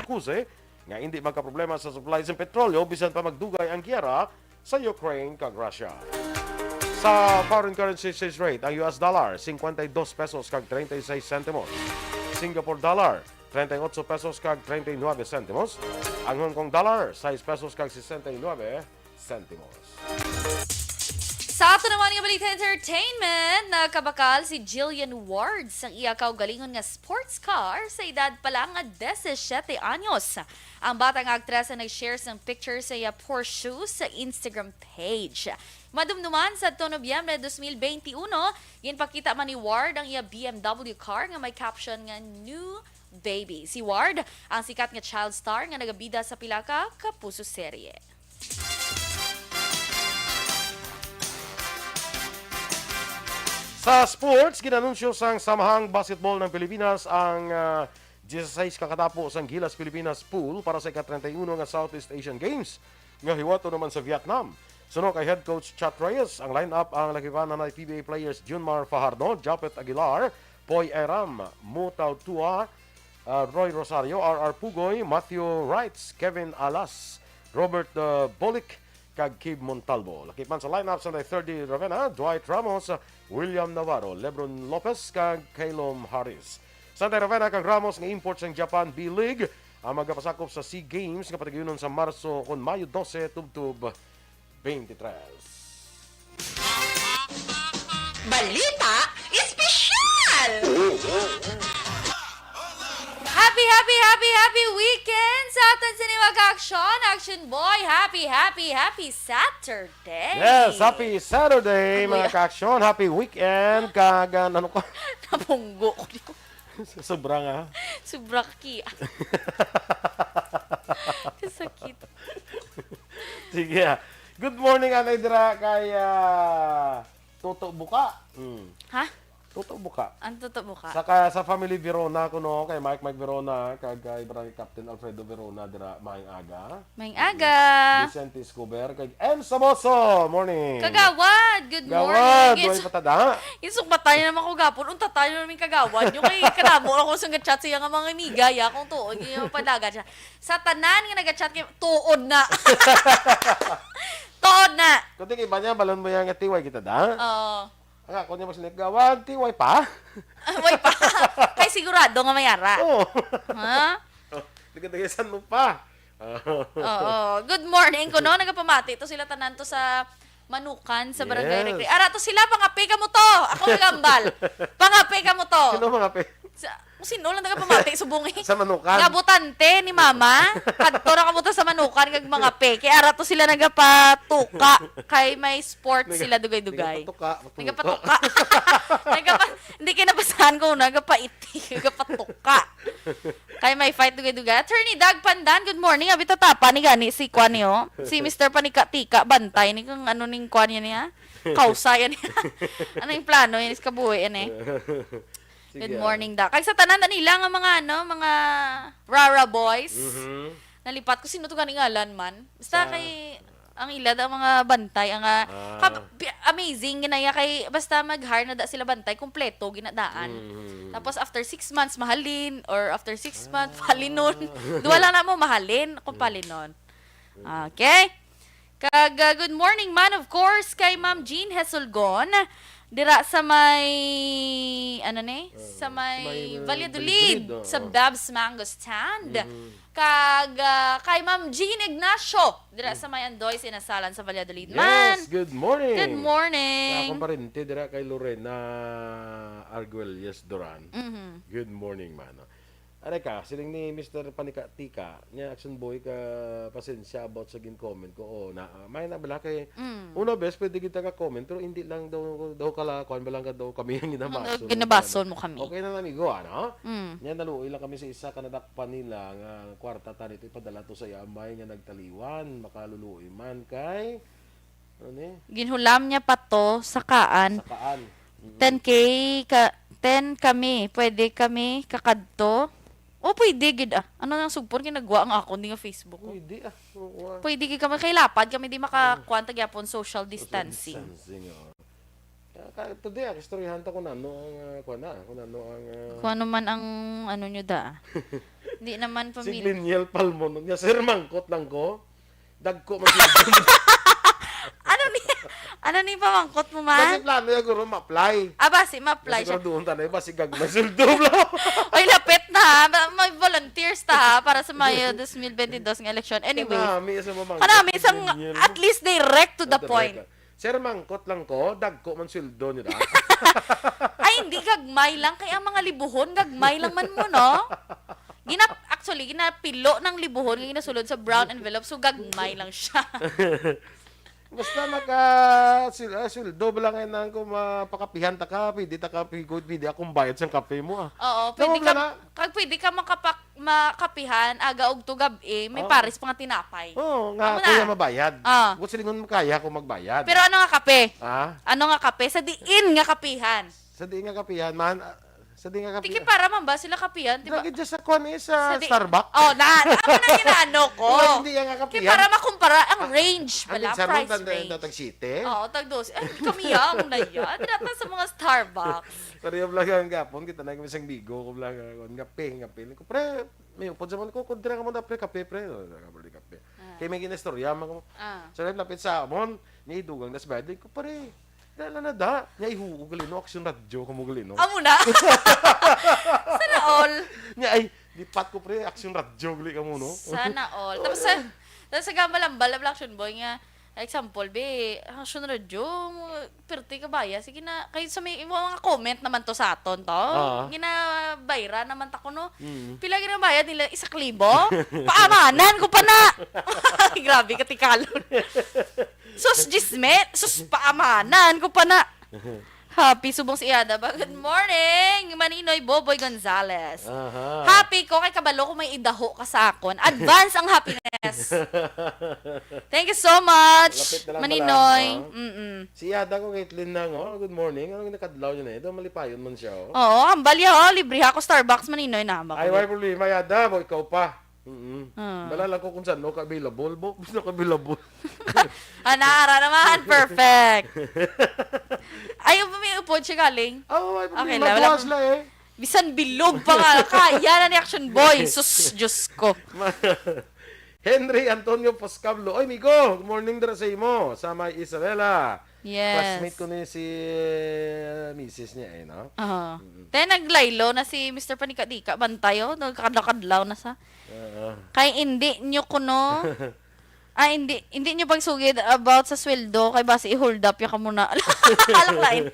kuse nga hindi magka-problema sa supply sa petrolyo bisan pa magdugay ang giyera sa Ukraine kag Russia. Sa foreign currency exchange rate, ang US dollar 52 pesos kag 36 centimos. Singapore dollar 38 pesos kag 39 centimos. Ang Hong Kong dollar 6 pesos kag 69 centimos. Sa ato naman nga balita entertainment, nakabakal si Jillian Ward sa iya kaugalingon nga sports car sa edad pa lang nga 17 anyos. Ang batang aktres na nag-share ng picture sa iya Porsche sa Instagram page. Madumduman sa Nobyembre 2021, ginpakita man ni Ward ang iya BMW car nga may caption nga New Baby. Si Ward, ang sikat nga child star nga nagabida sa pila ka kapuso serye. Sa sports, ginanunsyo sang Samahang Basketball ng Pilipinas ang 16 kakatapo sang Gilas Pilipinas pool para sa ika-31 nga Southeast Asian Games nga hiwato naman sa Vietnam. Suno kay head coach Chat Reyes, ang lineup ang lakipanan ng PBA players Junmar Fajardo, Japet Aguilar, Poy Eram, Mutaw Tua, Roy Rosario, R.R. Pugoy, Matthew Wrights, Kevin Alas, Robert Bolick, kag Kib Montalvo. Lakipan sa lineup sa 30 Ravenna, Dwight Ramos, William Navarro, Lebron Lopez, kag Kailom Harris. Sa Ravenna kag Ramos nga import sa Japan B-League ang magapasakop sa SEA Games nga patigyunon sa Marso kon Mayo 12 tubtub 23. Balita Espesyal! Happy weekend sa atin sa Action! Action Boy! Happy Saturday! Yes, happy Saturday mga ka-aksyon. Happy weekend. Kag ano ko? Napunggo ko dito. Sobra nga. Subraki. Kasakit. Sige. Good morning, Anay Dira, kay Toto Buka. Ha? Toto Buka. Ang totoo mo ka? Sa family Verona ko no, kay Mike Verona, kag kay Barangay Captain Alfredo Verona dira maayong aga. Maing aga. Vicente Escobar, kay M. Samoso. Morning. Kagawad! Good Gawad, morning! duay patada. Isok batay naman ko gapon. Unta tayo namin kagawad. Yung kay kanamo ako sa chat siya nga mga amiga. Ya, kung tuod. Yung padaga siya. Sa tanan nga nag-chat kay tuod na. Tood na! Kundi iba niya, balon mo yung tiway kita da. Oo. Ang ako niya mas nagawan, tiway pa. Way pa. Kay sigurado nga mayara. Oo. Ha? Nagdagasan mo pa. Oo. Good morning kuno nagapamati to sila tanan to sa Manukan sa Barangay Yes. Recre. Ara to sila pangapi ka mo to. Ako nagambal. Pangapi ka mo to. Sino mga pe? Sino lang nagapamati subungi. Sa Manukan. Nga butante ni mama. Kadto ra ka mo to sa Manukan kag mga pe. Kay ara to sila nagapatuka kay may sport sila dugay-dugay. Nagapatuka. Hindi kinabasahan ko nagapaiti, nagapatuka. Kay may fight dugay-dugay. Attorney Dag Pandan, good morning. Abi tatapa ni gani si Kwan niyo. Si Mr. Panika-tika bantay ni kung ano ning Kwan niya. Kausa yan niya. Ano yung plano yan is kabuhi yan eh. Good morning da. Kay sa tanan na nila nga mga mga Rara boys. Nalipat ko sino to kaning ngalan man. Basta kay ang ila da mga bantay ang amazing ginaya kay basta mag-hire na da sila bantay kompleto ginadaan. Tapos after 6 months mahalin or after 6 months palinon. Duwala na mo mahalin kung palinon. Okay? Kag good morning man of course kay Ma'am Jean Hesulgon. Dira sa may ano ni? Sa may Valladolid sa Babs Mango Stand. Kag kay Ma'am Jean Ignacio dira sa may Andoy Sinasalan sa Valladolid. Man. Yes, good morning. Good morning. Ako pa rin, dira kay Lorena Arguelles Duran. Good morning, man. Aray ka, siling ni Mr. Panika-tika, niya action boy ka pasensya about sa gin-comment ko. Oh, na, may nabala kay, una best, pwede kita ka-comment, pero hindi lang daw kala, kuhan ba lang ka daw kami yung ginabason. Ginabason mo kami. Okay na namigo, ano? Niya naluoy lang kami sa isa kanadakpan nila, nga kwarta ta dito, ipadala to sa yamay, nga nagtaliwan, makaluluoy man kay, ano eh? Ginhulam niya pa to sa kaan. Sakaan. 10K, 10 kami. Pwede kami kakadto. O pwede gid ah. Ano nang sugpon ginagawa ang ako nga Facebook ko. Pwede ah. Oo, ah. Pwede gid kami kay lapad kami di makakuanta gyapon social distancing. Today, istoryahan ta ko na ano ang kuha na, kung ano ang Kung ano man ang ano nyo da. Hindi naman si pamilya. Gleniel Palmon, nga sir mangkot lang ko. Dagko man Ano ni pamangkot mo Kasi man? plano ya guro ma-apply. Basi ma-apply siya. Siguro doon tanay ba si gagmay suldo lang. Oy, lapit na ha. May volunteers ta ha para sa Mayo 2022 ng election. Anyway. Kanami sa mamang. Kanami isang at least direct to the point. Sir mangkot lang ko, dagko man suldo niyo da. Ay, hindi gagmay lang. Kaya ang mga libuhon, gagmay lang man mo, no? Actually, ginapilo ng libuhon, ginasulod sa brown envelope, so gagmay lang siya. Basta suldo ba lang yan kung mapakapihan ta ka, pwede ta ka pigod, pwede akong bayad sa kape mo ah. Oo, pwede ka makapihan, aga og tugab may pares pa nga tinapay. Oo, nga Amo kuya na. mabayad. Gusto lingon mo kaya kung magbayad. Pero ano nga kape? Ah? Ano nga kape? Sa diin nga kapihan. Sa di nga kapihan, man. Sa di nga Tiki kapihan. para man ba sila kapihan? Diba? Lagi dyan sa kwan sa Starbucks. Oh, ako na ginaano ko. Hindi nga Kaya kapihan. para makumpara ang range pala, price range. Tatang city. Oo, tagdos. Ay, kami yung na yan. Dinatan sa mga Starbucks. Pero yung vlog ang gapon, kita na kami isang bigo, kung vlog ngape. Ko, pre, may upod sa mga ko, kundra ka mo na pre, kape, pre. Kape. Kaya may ginastorya, so lapit sa amon, niya idugang nas bayad. Ko, pre, dala na da. Niya ihuugalino, aksyon radyo, kumugalino. Amo na. Sana all. Niya ay, lipat ko pre, aksyon radyo, gali ka mo, no? Sana all. Tapos sa gamalambal, action boy nga, example, be, action radyo, perti ka baya, sige na, kayo sa may mga comment naman to sa aton to, ginabayra naman ta ko, no? Pila ginabayad nila, 1,000? Paamanan ko pa na! Grabe, katikalon. Sus, Gismet! Sus, paamanan ko pa na! Happy, subong si Iada ba? Good morning! Maninoy Boboy Gonzales. Happy ko, kay kabalo ko may idaho ka sa akon. Advance ang happiness. Thank you so much, Lapit na lang Maninoy. Si Yada ko Caitlin na, good morning. Ano nakadlaw yun eh? Ito malipayon man siya. Oo, hambal ya, libre ako Starbucks, Maninoy na. Ay, why problema Yada? Boy, ikaw pa. Balala ko kung saan no ka-available. Bukos na ka-available. Anara naman, perfect. Ayaw ba may upod siya galing? Ay, Okay, problema. wala Buwas lang eh. Bisan bilog pa nga. Kaya na ni Action Boy. Sus, Diyos ko. Henry Antonio Poscablo. Oy, Migo, good morning dara sa imo. Sa may Isabela. Yes. Classmate ko ni si Mrs. niya eh, no? Oo. Then naglaylo na si Mr. Panika-Dika. Bantayo. Nagkadlaw na sa. Kay hindi nyo kuno. Hindi nyo pagsugid about sa sweldo. Kay base i-hold up yung ka muna. Alaklain.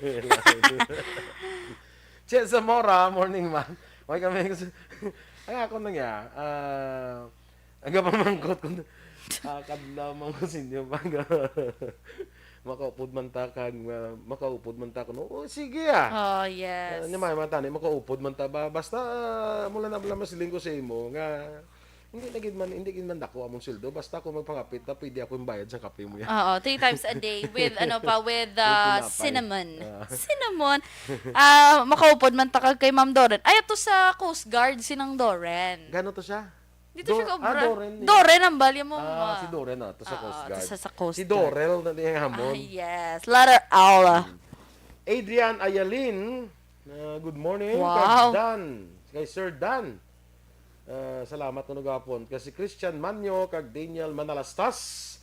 Che Zamora, morning man. May kami kasi ay ako na nga. Aga pamangkot ko. Kadlaw man ko sinyo pag makaupod man ta kag makaupod man ta kuno. Oh, sige Oh, yes. Ni may mata ni makaupod man ta ba basta mula na bala masiling ko sa imo nga hindi gid man dako among sweldo basta ako magpangapit ta pwede ako imbayad sa kape mo yan. Oo, 3 times a day with tinapay. cinnamon. Cinnamon. Makaupod man takag kay Ma'am Doren. Ay ato sa Coast Guard sinang Doren. Gano to siya? Dito siya kaobra. Doren. Doren ang balya mo. Si Doren to sa Coast Guard. Sa Coast Si Guard. Dorel na diyang hamon. Yes. Letter L. Adrian Ayalin, good morning. Wow. Kay Dan, kay Sir Dan. Salamat no gapon. Kasi Christian Manyo, kag Daniel Manalastas.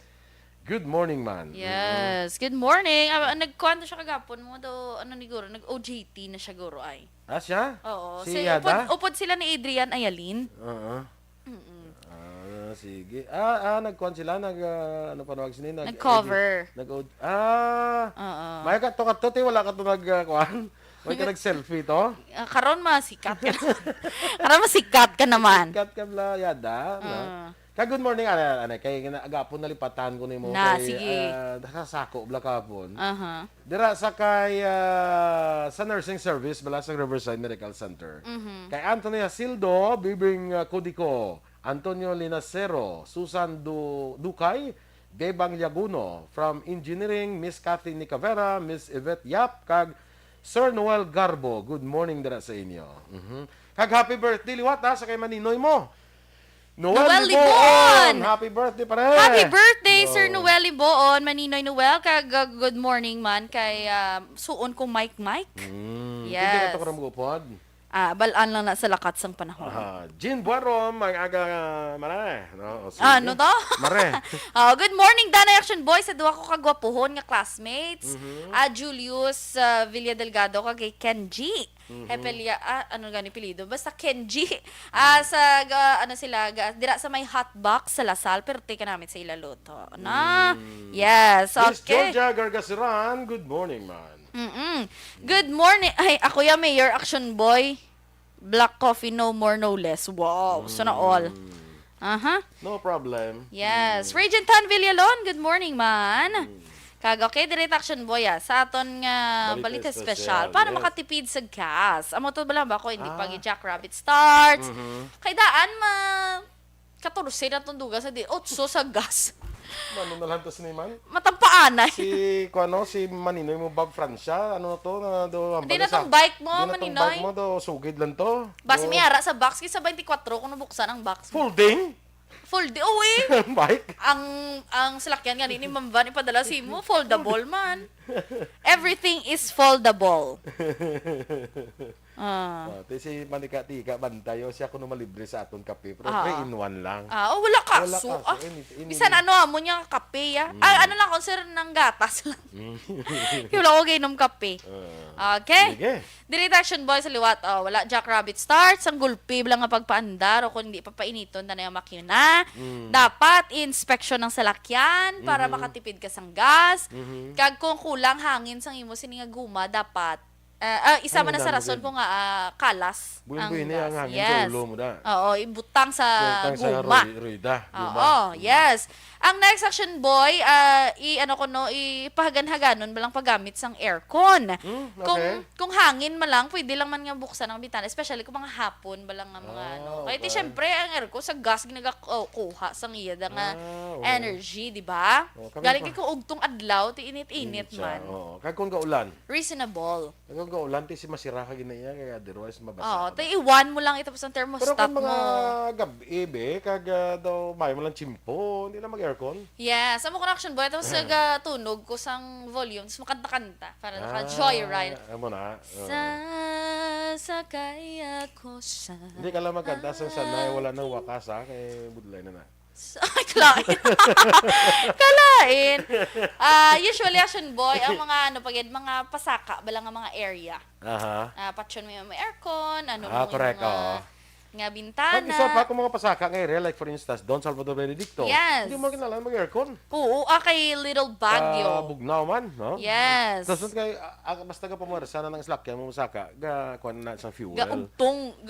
Good morning, man. Yes. Good morning. Nagkuhan na siya kagapon mo do ano ni Guro, nag-OJT na siya Guro ay. Siya? Oo. Si Yada? Upod sila ni Adrian Ayalin. Oo. Sige. Nagkuhan sila, ano pa nawag sila? Nag-cover. Oo. Oo. May kato, wala ka to nagkuhan? May ka nag-selfie to? Karon masikat ka. Karon masikat ka naman. Kat ka bla yada. No? Good morning, kay agapon nalipatan ko nimo Na, kay sige. sako bla kapon. Aha. Dira sa kay sa nursing service bala sa Riverside Medical Center. Kay Anthony Asildo, Bibing Codico, Antonio Linacero, Susan Ducay, Bebang Yaguno, from Engineering, Miss Kathy Nicavera, Miss Yvette Yap, kag Sir Noel Garbo. Good morning dira sa inyo. Kag happy birthday liwat sa kay maninoy mo. Noel Libon! Happy birthday pare! Happy birthday, Sir Noel Liboon, Maninoy Noel, kag good morning man kay suon ko Mike. Yes. Hindi ka ito karang upod. Balaan lang na sa lakat sang panahon. Jean Buarom, ang aga mare. No? Ano to? Mare. Good morning, Danay Action Boys. Sa duwa ko kagwapuhon nga classmates. Julius Villa Delgado kag Kenji. Hepelia, ano gani pilido? Basta Kenji. Dira sa may hotbox sa Lasal, pero tika namin sa ilaluto. Yes, Miss okay. Georgia Gargasiran, good morning, man. Good morning. Ay, ako yung Mayor Action Boy. Black coffee, no more, no less. Wow, sana all. No problem. Yes. Regent Tan Villalon, good morning, man. Okay, direct action boy sa aton nga balita special para makatipid sa gas. Amo to bala ba ko hindi pag Jackrabbit starts. Kay daan 14 na tunduga sa di 8 sa gas. Ano na lang to siniman? Matampaan Si Maninoy mo Bob Francia, ano to na do Hindi na tong bike mo, Bike Maninoy. mo do sugid lang to. Basi may ara sa box kisa 24 kung nabuksan ang box. Folding? Full day. Oh, eh. Bike? Ang salakyan nga ni Ma'am Van ipadala si mo, foldable man. Everything is foldable. Si Manika-Tika bantayo siya kuno malibre sa aton kape pero 3-in-1 lang. Wala kaso. Bisan amo niya kape ya. Ano lang concern ng gatas lang. Wala ko gainom kape. Okay. Sige. Direct action boy sa liwat. Wala Jackrabbit starts. Ang gulpi lang nga pagpaandar o kung hindi papainiton na yung makina. Dapat inspection ng salakyan para makatipid ka sang gas. Kag kung kulang hangin sang imo sininga guma dapat isa man na sa rason ko nga kalas ang Buin-buin niya gas. ang hangin Yes. sa ulo mo na. Oo, ibutang sa Sa guma. ruida. Oo, yes. Ang next action boy, ipahagan-haganon balang paggamit sang aircon. Okay. Kung hangin malang, pwede lang man nga buksan ang bitana, especially kung mga hapon balang nga mga Kaya okay. syempre ang aircon sa gas ginagakuha sang iya da nga okay. energy, di ba? Kami Galing pa. kay kung ugtong adlaw, ti init-init man. Oo. Kag kung kaulan. Reasonable. Kag kaulan ti si masira ka ginaya kaya otherwise mabasa. Oo, tay iwan mo lang itapos ang Pero thermostat kung mga mo. gabi kag daw may mo lang chimpo, hindi na mag-aircon. Yes, amo ko action boy tapos tunog ko sang volume, tapos makanta-kanta para naka-joyride. Amo na. Oo. Sasakay ako sa... Hindi ka lang magkanta sa sanay, wala nang wakas kay budlay na na. Ay, kalain. Kalain. Usually, action boy, ang mga, mga pasaka, bala nga mga area. Aha. Patsyon mo yung may aircon, Correct, mga, oo. nga Pag bintana. isa pa kung mga pasaka ng area, like for instance, Don Salvador Benedicto. Yes. Hindi mo kinalaan mag-aircon. Oo, kay Little Baguio. Bugnaw man, no? Yes. Tapos kay, basta ka pumarasa na ng slakyan mo masaka, kuha na sa fuel. Ugtong.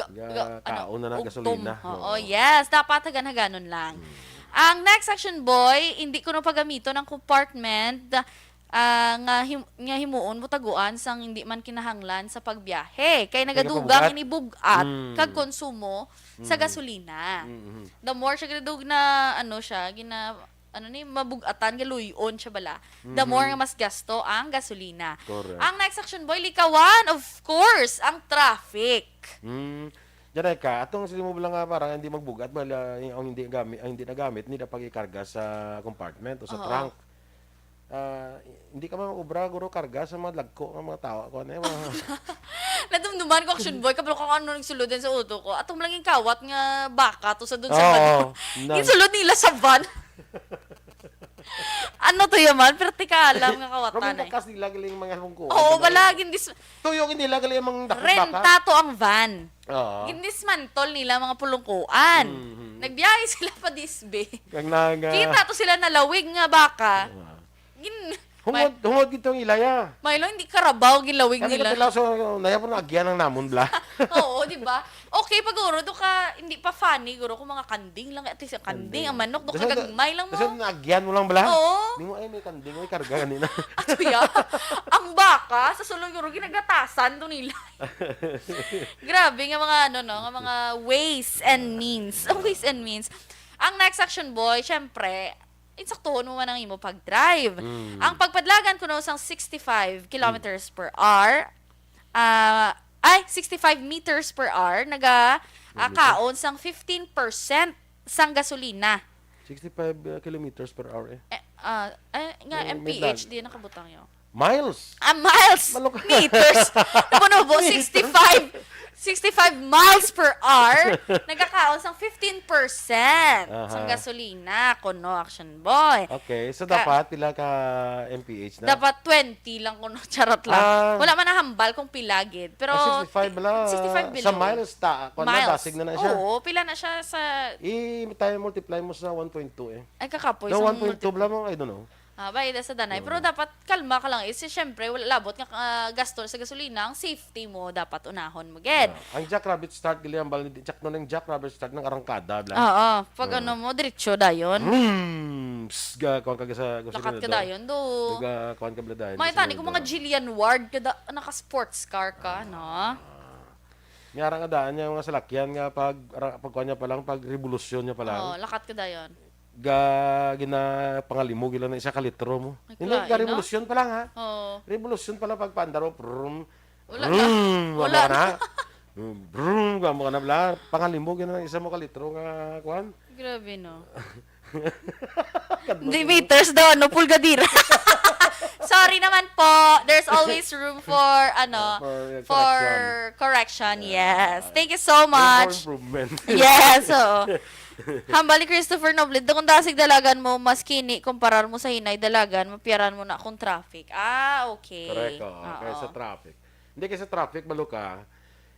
Kaon na ng gasolina. Oo, yes. Dapat ganon lang. Ang next section, boy, hindi ko na pagamito ng compartment nga himuon mo taguan sang hindi man kinahanglan sa pagbiyahe. Kay nagadugang inibugat kag konsumo sa gasolina. The more siya gadug na mabugatan, galuyon siya bala. The more nga mas gasto ang gasolina. Correct. Ang next section, boy, likawan, of course, ang traffic. Diyan ay ka, atong sili mo lang nga parang hindi magbugat, ang hindi nagamit, hindi na pag-ikarga sa compartment o sa trunk. Hindi ka mag-ubra, guro, karga sa mga lagko ng mga tao. Nadumduman ko, action boy, kapag kung ano nagsulod din sa uto ko, atong lang yung kawat nga baka to sa dun sa van. Insulod nila sa van. Ano to yaman? Pertikalam nga kawatan Pero eh. bakas nila galing mga hungko. Oo, wala, gindis... Tuyong nila galing mga dakot baka. Renta to ang van. Oo. Gindismantol nila mga pulungkuan. Nagbiyahe sila pa disbe. Kita to sila nalawig nga baka. Hungod gitong ilaya. Milo, hindi karabaw gilawig Kasi nila. kapila so, naya po na agyan ng namon bla. Oo, di ba? Okay, pag uro, do ka, hindi pa funny, guro, kung mga kanding lang, at least yung kanding, ang manok, do ka gagmay lang mo. Kasi nagyan mo lang bla. Oo. Hindi mo, ay may kanding, may karga kanina. Ato ya, ang baka, sa sulong guro, ginagatasan to nila. Grabe nga mga, nga mga ways and means. Ways and means. Ang next section, boy, syempre, insaktuhon mo man ang imo pag-drive. Ang pagpadlagan ko no sang 65 kilometers per hour, 65 meters per hour, kaon sang 15% sang gasolina. 65 kilometers per hour eh. Nga MPH, di nakabutang yun. Miles! Miles! Meters! Napunubo, 65 miles per hour, nagkakaon sang 15% sang gasolina, kuno, action boy. Okay, so dapat pila ka MPH na? Dapat 20 lang kuno, charot lang. Wala man nahambal kung pilagid. Pero 65 bala. 65 below. Sa miles Miles. basig na siya. Oo, pila na siya sa... Tayo multiply mo sa 1.2 eh. Ay, kakapoy. No, sa 1.2 bala mo, I don't know. Bayad sa danay. Pero dapat kalma ka lang. Kasi syempre, wala labot nga gasto sa gasolina. Ang safety mo, dapat unahon mo, ged. Ang jackrabbit start, gali ang bala, ng jackrabbit start ng arangkada. Oo. Pag ano mo, diretso dayon. Kuhan ka sa gasolina. Lakat ka dayon, do. Kuhan ka bala dayon. May tani kung mga Jillian Ward, naka-sports car ka, no? May arang adaan niya mga salakyan nga pagkuhan niya pa lang, pag revolusyon niya pa lang. Oo, lakat ka dayon. Pangalimo gila na isa ka litro mo. Ay, Hindi, kulain, revolusyon pa lang ha. Oo. Revolusyon pala pag pandaro. Wala na. Wala na. Brum, gamo ka na bla. Pangalimo gina isa mo ka litro nga kuan. Grabe, no? Hindi meters daw, no? Pulgadira. Sorry naman po. There's always room for, for correction. Yes. Thank you so much. For improvement. Yes, oo. Hambal ni Christopher Noble, kung dasig dalagan mo, mas kini, kumparar mo sa hinay dalagan, mapiyaran mo na kung traffic. Okay. Correct, kaya sa traffic. Hindi kaya sa traffic, malo ka,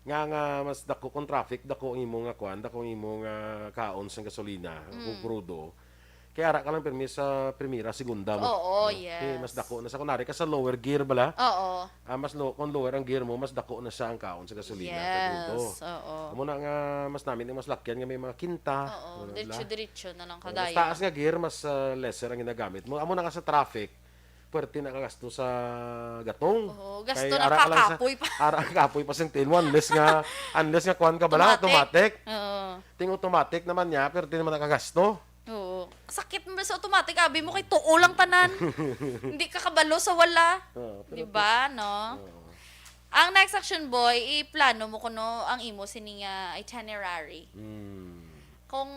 nga mas dako kung traffic, dako ang imo nga kuan, dako ang imo nga kaon sa gasolina, kung crudo. Kaya ara ka lang permis sa primera, segunda mo. Oo, yes. Okay, mas dako na sa kunari ka sa lower gear bala. Oo. Kung lower ang gear mo, mas dako na siya ang kaon sa gasolina. Yes, oo. Amo na nga mas namin mas lakyan nga may mga kinta. Oo, diretso-diretso na lang Mas kadayon. taas nga gear, mas lesser ang ginagamit mo. Amo na nga sa traffic, puwerte na kagasto sa gatong. Oo, gasto Kay na ara ka lang kakapoy pa. Ara kapoy pa sing tin unless nga kuan ka bala, automatic. Oo. Ting automatic naman niya, puwerte naman nakagasto. Oo. Sakit mo ba sa automatic? Abi mo kay tuo lang tanan. Hindi ka kabalo sa wala. Di ba, no? Ang next action, boy, iplano mo kuno ang imo sininga itinerary. Kung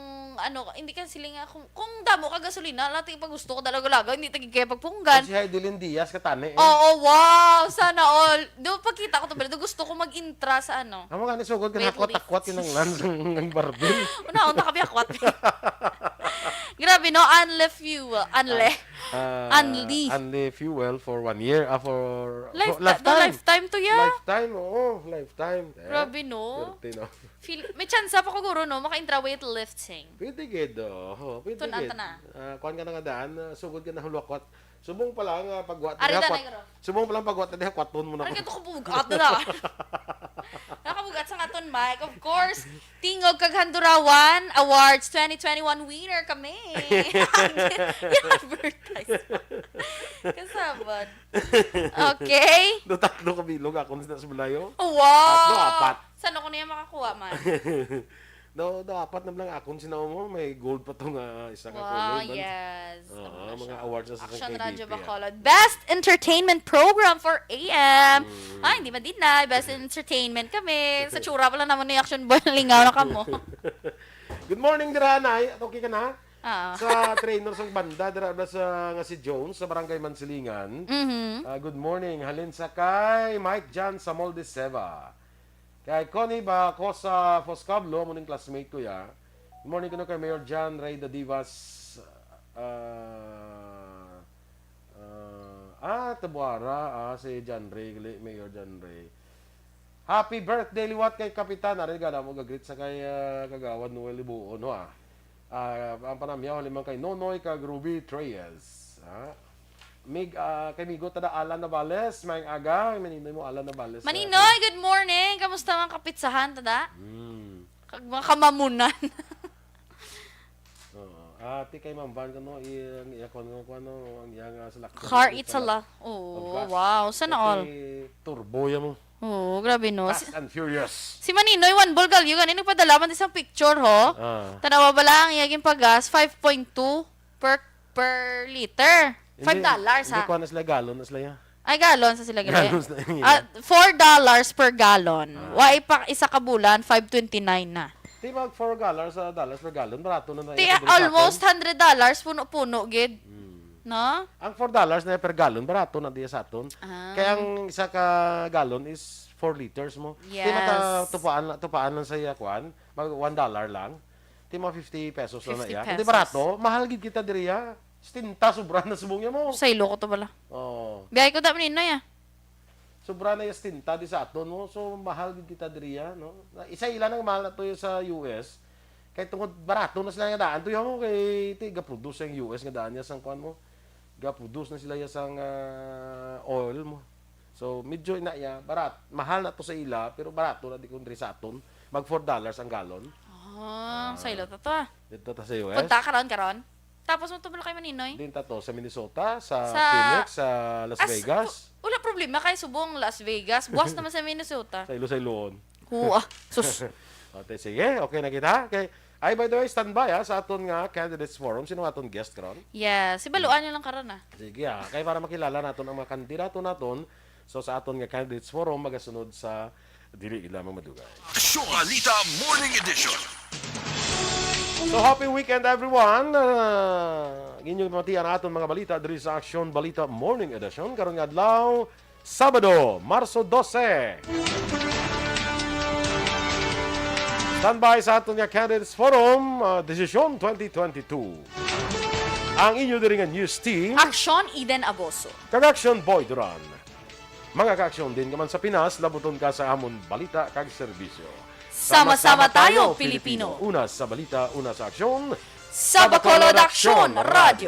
hindi ka sila nga, kung damo ka gasolina, lahat yung pag gusto ko dalaga-laga, hindi tagig kaya pagpunggan. Si Heidelin Diaz katani eh. Oo, wow! Sana all. Do pagkita ko to, do gusto ko mag-intra sa ano. Amo nga ni sugod kan Wait, hakwat-hakwat yun ang lans ng barbil. Una, nakabiyakwat. Grabe, no? Unli fuel. Unli fuel for 1 year. For Lifetime to ya. Lifetime, oo. Lifetime. Grabe, no? 30, no? May chance pa ko guro, no? Maka-intra weightlifting. Pwede gid, oh. Pwede Tunan gid. ta na. Kuan ka na nga daan, sugod ka na hulwakot. Subong pa lang pagwat. Ari diha, ta na, guro. Subong pa lang pagwat diha kwaton mo na. Ano ka ito kabugat na? Nakabugat sa ngaton, Mike. Of course, Tingog kag Handurawan Awards 2021 winner kami. Yung advertise. Kasabot. Okay? Do tatlo ka bilog ako na sa bulayo. Oh, wow! Tatlo, apat. Saan ako niya makakuha, man? Do apat na lang akon sinaw mo, may gold pa tong isa ka Wow, kulay. yes. Oo, mga awards sa Action KBP. Radyo Bacolod. Best Entertainment Program for AM. Ay, hindi man din na. Best Entertainment kami. Sa tsura pala naman ni Action Boy. Lingaw na kamo. Good morning, Diranay. Okay ka na? Ah. Sa trainer sa banda, dira sa nga si Jones sa Barangay Mansilingan. Good morning. Halin sa kay Mike Jan sa Moldeseva. Kay Connie ba ako sa Foscablo, muning classmate ko ya. Good morning ko kay Mayor John Ray the Divas. Tabuara, si John Ray, Mayor John Ray. Happy birthday liwat kay Kapitan. Ari gana mo gagreet sa kay Kagawad Noel Libuon, no ang panamyaw limang kay Nonoy kag Ruby Treyes. Kay Migo tada Alan Navales, may aga, maninoy mo Alan Navales. Maninoy, good morning. Kamusta mga kapitsahan, tada? Kag mga kamamunan. Ati kay Ma'am Van kano ang iyang salak. Car eats a lot. Oh, wow. Sana all. Turbo ya mo. Oh, grabe no. Fast and Furious. Si Maninoy, one ball galyo. Ganun nagpadala man isang picture, ho. Tanawa ba lang ang iyaging paggas? 5.2 per liter. $5 ha. Hindi ko na sila galon na sila ya. Ay, galon sa sila gali. Galon na $4 per gallon. Wai pa isa ka bulan, $5.29 na. Di mag $4 per gallon, barato na. Di almost $100 puno-puno gid. No? Ang $4 na per gallon, barato na diya sa aton. Kaya ang isa ka gallon is 4 liters mo. Yes. Di tupaan lang sa iya kwan, mag $1 lang. Di mga 50 pesos lang na 50 iya. pesos. Di barato, mahal gid kita diriya. Stinta, sobra na subong niya mo. Sa ilo ko to bala. Oh. Biyay ko da Maninoy ah. Sobra na yung stinta di sa aton mo. So, mahal gid kita diriya, no? Isa ilan ang mahal na to yung sa US. Kay tungod barato na sila nga daan to yung mo kay ga-produce yung US nga daan niya sang kwan mo. Ga-produce na sila ya sang oil mo. So, medyo ina ya, mahal na to sa ila, pero barato na di kundri sa aton. Mag $4 ang galon. Sa ilo to to ah. Dito ta sa US. Punta karon. Tapos mo tubalo kay Maninoy. Din ta to sa Minnesota, sa Phoenix, sa Las Vegas. Wala problema kay subong Las Vegas. Buwas naman sa Minnesota. Sa Iloon. Sus. Okay, sige. Okay na kita. Okay. Ay, by the way, standby sa aton nga Candidates Forum. Sino aton guest karon? Yes. Si Baluan nyo lang karon ah. Sige, kaya para makilala naton ang mga kandidato naton. So, sa aton nga Candidates Forum, magasunod sa Dili Ilamang Madugay. Shongalita Morning Edition. So, happy weekend everyone! Inyong matian aton mga balita diri sa Action Balita Morning Edition. Karong adlaw, Sabado, Marso 12. Standby sa aton nga Candidates Forum, Desisyon 2022. Ang inyo diri nga news team, Action Eden Aboso. kag Action Boy Duran. Mga ka-action din naman sa Pinas, labuton ka sa amon balita kag serbisyo. Sama-sama tayo, Pilipino. Una sa balita, una sa aksyon. Sa Bacolod Action Radio.